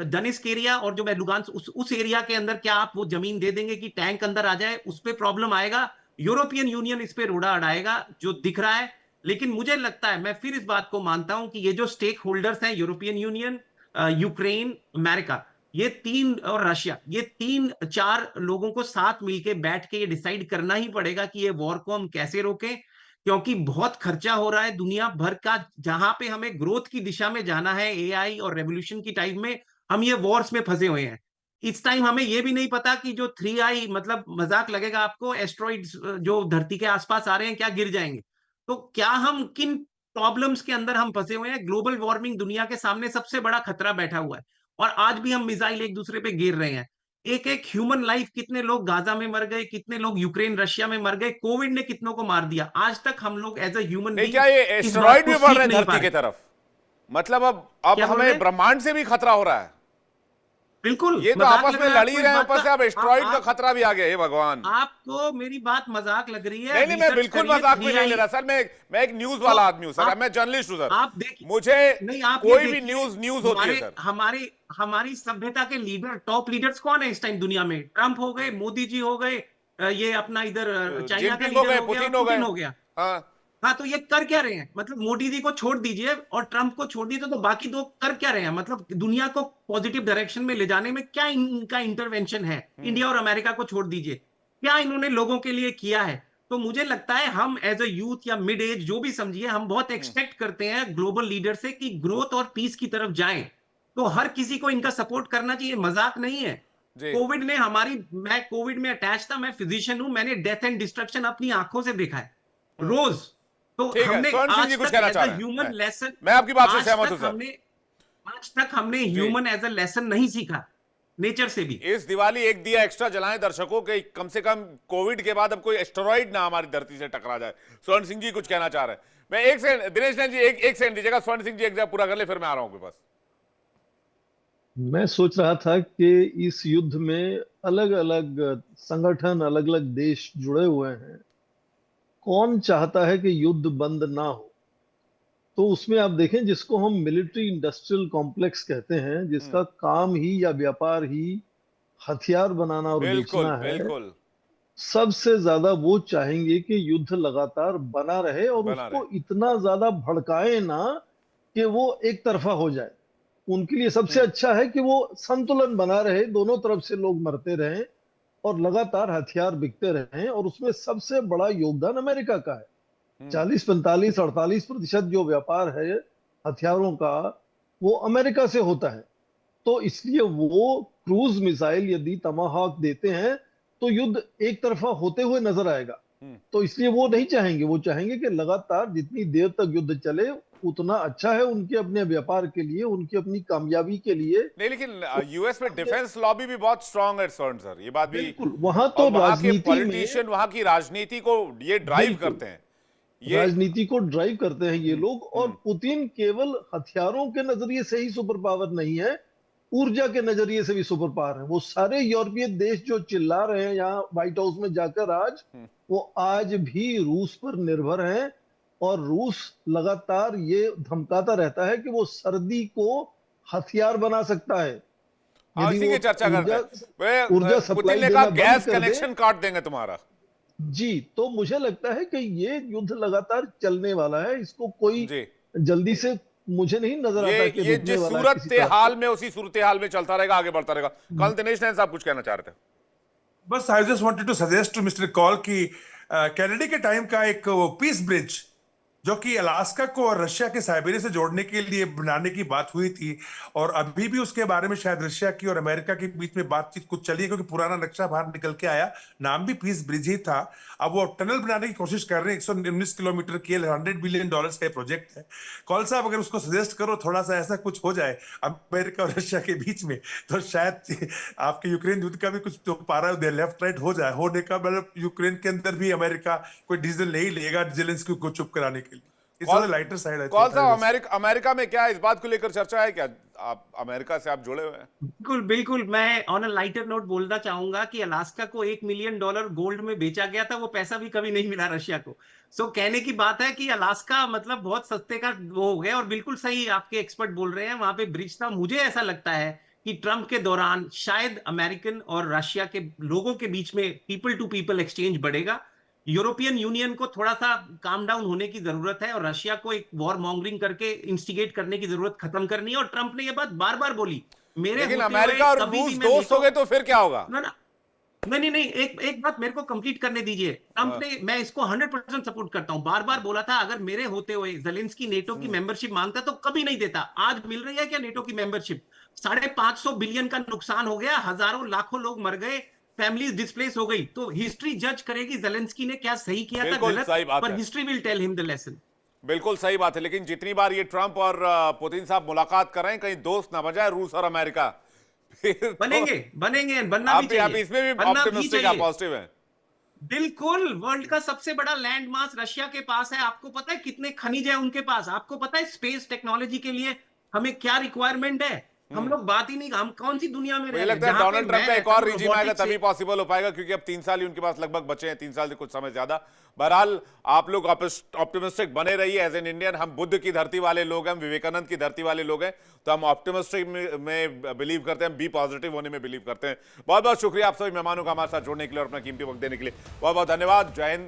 डनिस्क एरिया, और जो मैं लुगांस उस एरिया के अंदर क्या आप वो जमीन दे देंगे कि टैंक अंदर आ जाए? उस पर प्रॉब्लम आएगा। यूरोपियन यूनियन इस पे रोड़ा अड़ाएगा, जो दिख रहा है। लेकिन मुझे लगता है, मैं फिर इस बात को मानता हूं कि ये जो स्टेक होल्डर्स हैं, यूरोपियन यूनियन, यूक्रेन, अमेरिका, ये तीन, और रशिया, ये 3-4 लोगों को साथ मिलके बैठ के ये डिसाइड करना ही पड़ेगा कि ये वॉर को हम कैसे रोकें। क्योंकि बहुत खर्चा हो रहा है दुनिया भर का। जहां पे हमें ग्रोथ की दिशा में जाना है, AI और रेवोल्यूशन की टाइम में, हम ये वॉर्स में फंसे हुए हैं। इस टाइम हमें ये भी नहीं पता कि जो 3I, मतलब मजाक लगेगा आपको, एस्ट्रॉइड्स जो धरती के आसपास आ रहे हैं, क्या गिर जाएंगे? तो क्या हम किन प्रॉब्लम्स के अंदर हम फंसे हुए हैं? ग्लोबल वार्मिंग दुनिया के सामने सबसे बड़ा खतरा बैठा हुआ है, और आज भी हम मिसाइल एक दूसरे पे गिर रहे हैं। एक एक ह्यूमन लाइफ, कितने लोग गाजा में मर गए, कितने लोग यूक्रेन रशिया में मर गए, कोविड ने कितनों को मार दिया। आज तक हम लोग एज अ ह्यूमन नहीं, बीइंग क्या ये इस बात एस्टेरॉइड को भी बढ़ सीख रहे हैं नहीं पा धरती की रहे। तरफ? मतलब अब क्या बोल रहे हमें हैं? ब्रह्मांड से भी खतरा हो रहा है। बिल्कुल ये तो मजाक आपस लग में रहा है लड़ ही आपको इस रहे हैं, बात ऊपर से अब का। एस्टेरॉइड का आप खतरा भी आ गया। हे भगवान! आपको मेरी बात मजाक लग रही है? नहीं नहीं, मैं रिसर्च बिल्कुल करिए, मजाक में नहीं 3i ले रहा सर। मैं एक न्यूज तो वाला आदमी हूं सर, आप मैं जर्नलिस्ट हूं सर। आप देखिए, मुझे नहीं आप ये कोई भी देखिए, न्यूज होती है हमारे सर। हमारे हमारी सभ्यता के लीडर, टॉप लीडर्स कौन है इस टाइम दुनिया में? ट्रंप हो गए, मोदी जी हो गए, ये अपना इधर चाइना का जिनपिंग हो लीडर गए, हो गया, और पुतिन हो पुतिन गए। हो गया। हाँ, हाँ, तो ये कर क्या रहे हैं? मतलब मोदी जी को छोड़ दीजिए और ट्रंप को छोड़ दीजिए, तो बाकी दो कर क्या रहे हैं? मतलब दुनिया को पॉजिटिव डायरेक्शन में ले जाने में क्या इनका इंटरवेंशन है? इंडिया और अमेरिका को छोड़ दीजिए, क्या इन्होंने लोगों के लिए किया है? तो मुझे लगता है हम एज अ यूथ या मिड एज जो भी समझिए, हम बहुत एक्सपेक्ट करते हैं ग्लोबल लीडर से कि ग्रोथ और पीस की तरफ जाएं। तो हर किसी को इनका सपोर्ट करना चाहिए, मजाक नहीं है। जी। कोविड ने मैं कोविड में अटैच था, मैं फिजिशियन हूं, मैंने डेथ एंड डिस्ट्रक्शन अपनी आंखों से देखा है रोज। तो ठीक है, हमने स्वर्ण सिंह जी आज कुछ तक कहना एज चाह अ रहे हैं। ह्यूमन लेसन, मैं आपकी बात से आज सहमत तक हूं सर। हमने आज तक हमने जी। ह्यूमन एज अ लेसन नहीं सीखा, नेचर से भी। इस दिवाली एक दिया एक्स्ट्रा जलाएं दर्शकों के, कम से कम कोविड के बाद अब कोई एस्टेरॉइड ना हमारी धरती से टकरा जाए। स्वर्ण सिंह जी कुछ कहना चाह रहे हैं। मैं एक सेकंड, दिनेश जैन जी एक सेकंड दीजिएगा। स्वर्ण सिंह जी एक जगह पूरा कर ले, फिर मैं आ रहा हूं आपके पास। मैं सोच रहा था कि इस युद्ध में अलग अलग संगठन, अलग अलग देश जुड़े हुए हैं। कौन चाहता है कि युद्ध बंद ना हो? तो उसमें आप देखें, जिसको हम मिलिट्री इंडस्ट्रियल कॉम्प्लेक्स कहते हैं, जिसका काम ही या व्यापार ही हथियार बनाना और बिल्कुल बेचना है, बिल्कुल सबसे ज्यादा वो चाहेंगे कि युद्ध लगातार बना रहे और बना रहे। उसको इतना ज्यादा भड़काए ना कि वो एक तरफा हो जाए। उनके लिए सबसे अच्छा है कि वो संतुलन बना रहे, दोनों तरफ से लोग मरते रहें और लगातार हथियार बिकते रहें। और उसमें सबसे बड़ा योगदान अमेरिका का है। 40, 45, 48% जो व्यापार है हथियारों का, वो अमेरिका से होता है। तो इसलिए वो क्रूज मिसाइल यदि तमाहॉक देते हैं तो युद्ध एक तरफा होते हुए नजर आएगा। तो इसलिए वो नहीं चाहेंगे, वो चाहेंगे कि लगातार जितनी देर तक युद्ध चले उतना अच्छा है उनके अपने व्यापार के लिए, उनकी अपनी कामयाबी के लिए। नहीं, लेकिन यूएस में डिफेंस लॉबी भी बहुत स्ट्रांग है स्वर्ण सर, ये बात भी। बिल्कुल, वहां तो और वहां के राजनीति में, पॉलिटिशियन वहां की राजनीति को ये ड्राइव बिल्कुल करते हैं। ये राजनीति को ड्राइव करते हैं ये लोग। और पुतिन केवल हथियारों के नजरिए से ही सुपर पावर नहीं है, ऊर्जा के नजरिए से भी सुपर पावर है। वो सारे यूरोपीय देश जो चिल्ला रहे हैं यहाँ व्हाइट हाउस में जाकर आज, वो आज भी रूस पर निर्भर हैं। और रूस लगातार ये धमकाता रहता है कि वो सर्दी को हथियार बना सकता है यदि इसी वो की चर्चा करते हैं। ऊर्जा पुतिन सप्लाई ने कहा देना बंद गैस कर दे। कनेक्शन काट देंगे तुम्हारा। जी, तो मुझे लगता है कि ये युद्ध लगातार चलने वाला है। इसको कोई जी, जल्दी से मुझे नहीं नजर आता कि ये रुकने जिस वाला है सूरत किसी से तरह हाल से। में उसी सूरत हाल में चलता रहेगा, आगे बढ़ता रहेगा। कल दिनेश नैन साहब कुछ कहना चाह रहे थे। बस I just wanted to suggest to mister Kaul कि कैनेडी के टाइम का एक पीस ब्रिज जो कि अलास्का को और रशिया के साइबेरिया से जोड़ने के लिए बनाने की बात हुई थी, और अभी भी उसके बारे में शायद रशिया की और अमेरिका के बीच में बातचीत कुछ चली है, क्योंकि पुराना नक्शा बाहर निकल के आया, नाम भी पीस ब्रिज ही था। अब वो टनल बनाने की कोशिश कर रहे हैं, 119 किलोमीटर की, $100 बिलियन का प्रोजेक्ट है। कौल साहब, अगर उसको सजेस्ट करो थोड़ा सा ऐसा कुछ हो जाए अमेरिका और रशिया के बीच में, तो शायद आपके यूक्रेन युद्ध का भी कुछ तो पारा लेफ्ट राइट हो जाए होने का। मतलब यूक्रेन के अंदर भी अमेरिका कोई डिसीजन नहीं लेगा जेलेंस्की को चुप कराने के लिए। लाइटर साइड है। कौन सा अमेरिका में क्या इस बात को लेकर चर्चा है क्या? आप अमेरिका से आप जुड़े हुए हैं? बिल्कुल बिल्कुल, मैं ऑन अ लाइटर नोट बोलना चाहूंगा कि अलास्का को $1 मिलियन गोल्ड में बेचा गया था, वो पैसा भी कभी नहीं मिला रशिया को। सो कहने की बात है कि अलास्का मतलब बहुत सस्ते का वो हो गया। और बिल्कुल सही आपके एक्सपर्ट बोल रहे हैं, वहां पे ब्रिज था। मुझे ऐसा लगता है कि ट्रंप के दौरान शायद अमेरिकन और रशिया के लोगों के बीच में पीपल टू पीपल एक्सचेंज बढ़ेगा। यूरोपियन यूनियन को थोड़ा सा काम डाउन होने की जरूरत है और रशिया को एक वॉर मॉन्गरिंग करके इंस्टिगेट करने की जरूरत खत्म करनी है। और ट्रंप ने यह बात बार बार बोली, मेरे लेकिन होते अमेरिका हुए और कभी रूस भी मैं दोस्त हो गए तो फिर क्या होगा? ना ना नहीं नहीं, एक बात मेरे को कंप्लीट करने दीजिए। ट्रंप ने, मैं इसको 100% सपोर्ट करता हूं, बार बार बोला था अगर मेरे होते हुए जेलेंस्की नेटो की मेंबरशिप मांगता तो कभी नहीं देता। आज मिल रही है क्या नेटो की मेंबरशिप? 550 बिलियन का नुकसान हो गया, हजारों लाखों लोग मर गए, फैमिलीज डिस्प्लेस हो गई। तो हिस्ट्री जज करेगी जेलेंस्की ने क्या सही किया था, बिल्कुल सही गलत, बात पर है। History will tell him the lesson. बिल्कुल सही बात है। लेकिन जितनी बार ये ट्रंप और पुतिन साहब मुलाकात कर रहे हैं, कहीं दोस्त ना बन जाए रूस और अमेरिका। फिर तो बनेंगे बनना आप भी भी आप चाहिए, इसमें भी बनना भी ऑप्टिमिस्टिक, आप चाहिए। पॉजिटिव हैं। बिल्कुल, वर्ल्ड का सबसे बड़ा लैंड मास रशिया के पास है। आपको पता है कितने खनिज है उनके पास? आपको पता है स्पेस टेक्नोलॉजी के लिए हमें क्या रिक्वायरमेंट है? हम लोग बात ही नहीं, हम कौन सी दुनिया में रह मुझे रहे हैं? लगता है जहां पे डोनाल्ड ट्रंप मैं का एक रहता और हूं रिजीम आएगा रोबोटिक्स तभी से। पॉसिबल हो पाएगा, क्योंकि अब 3 साल ही उनके पास लगभग बचे हैं, 3 साल से कुछ समय ज्यादा। बहरहाल आप लोग ऑप्टिमिस्टिक बने रहिए। एज एन इंडियन हम बुद्ध की धरती वाले लोग हैं, हम विवेकानंद की धरती वाले लोग हैं, तो हम ऑप्टिमिस्टिक में बिलीव करते हैं, बी पॉजिटिव होने में बिलीव करते हैं। बहुत बहुत शुक्रिया आप सभी मेहमानों का हमारे साथ जुड़ने के लिए और अपना कीमती वक्त देने के लिए। बहुत बहुत धन्यवाद। जय हिंद।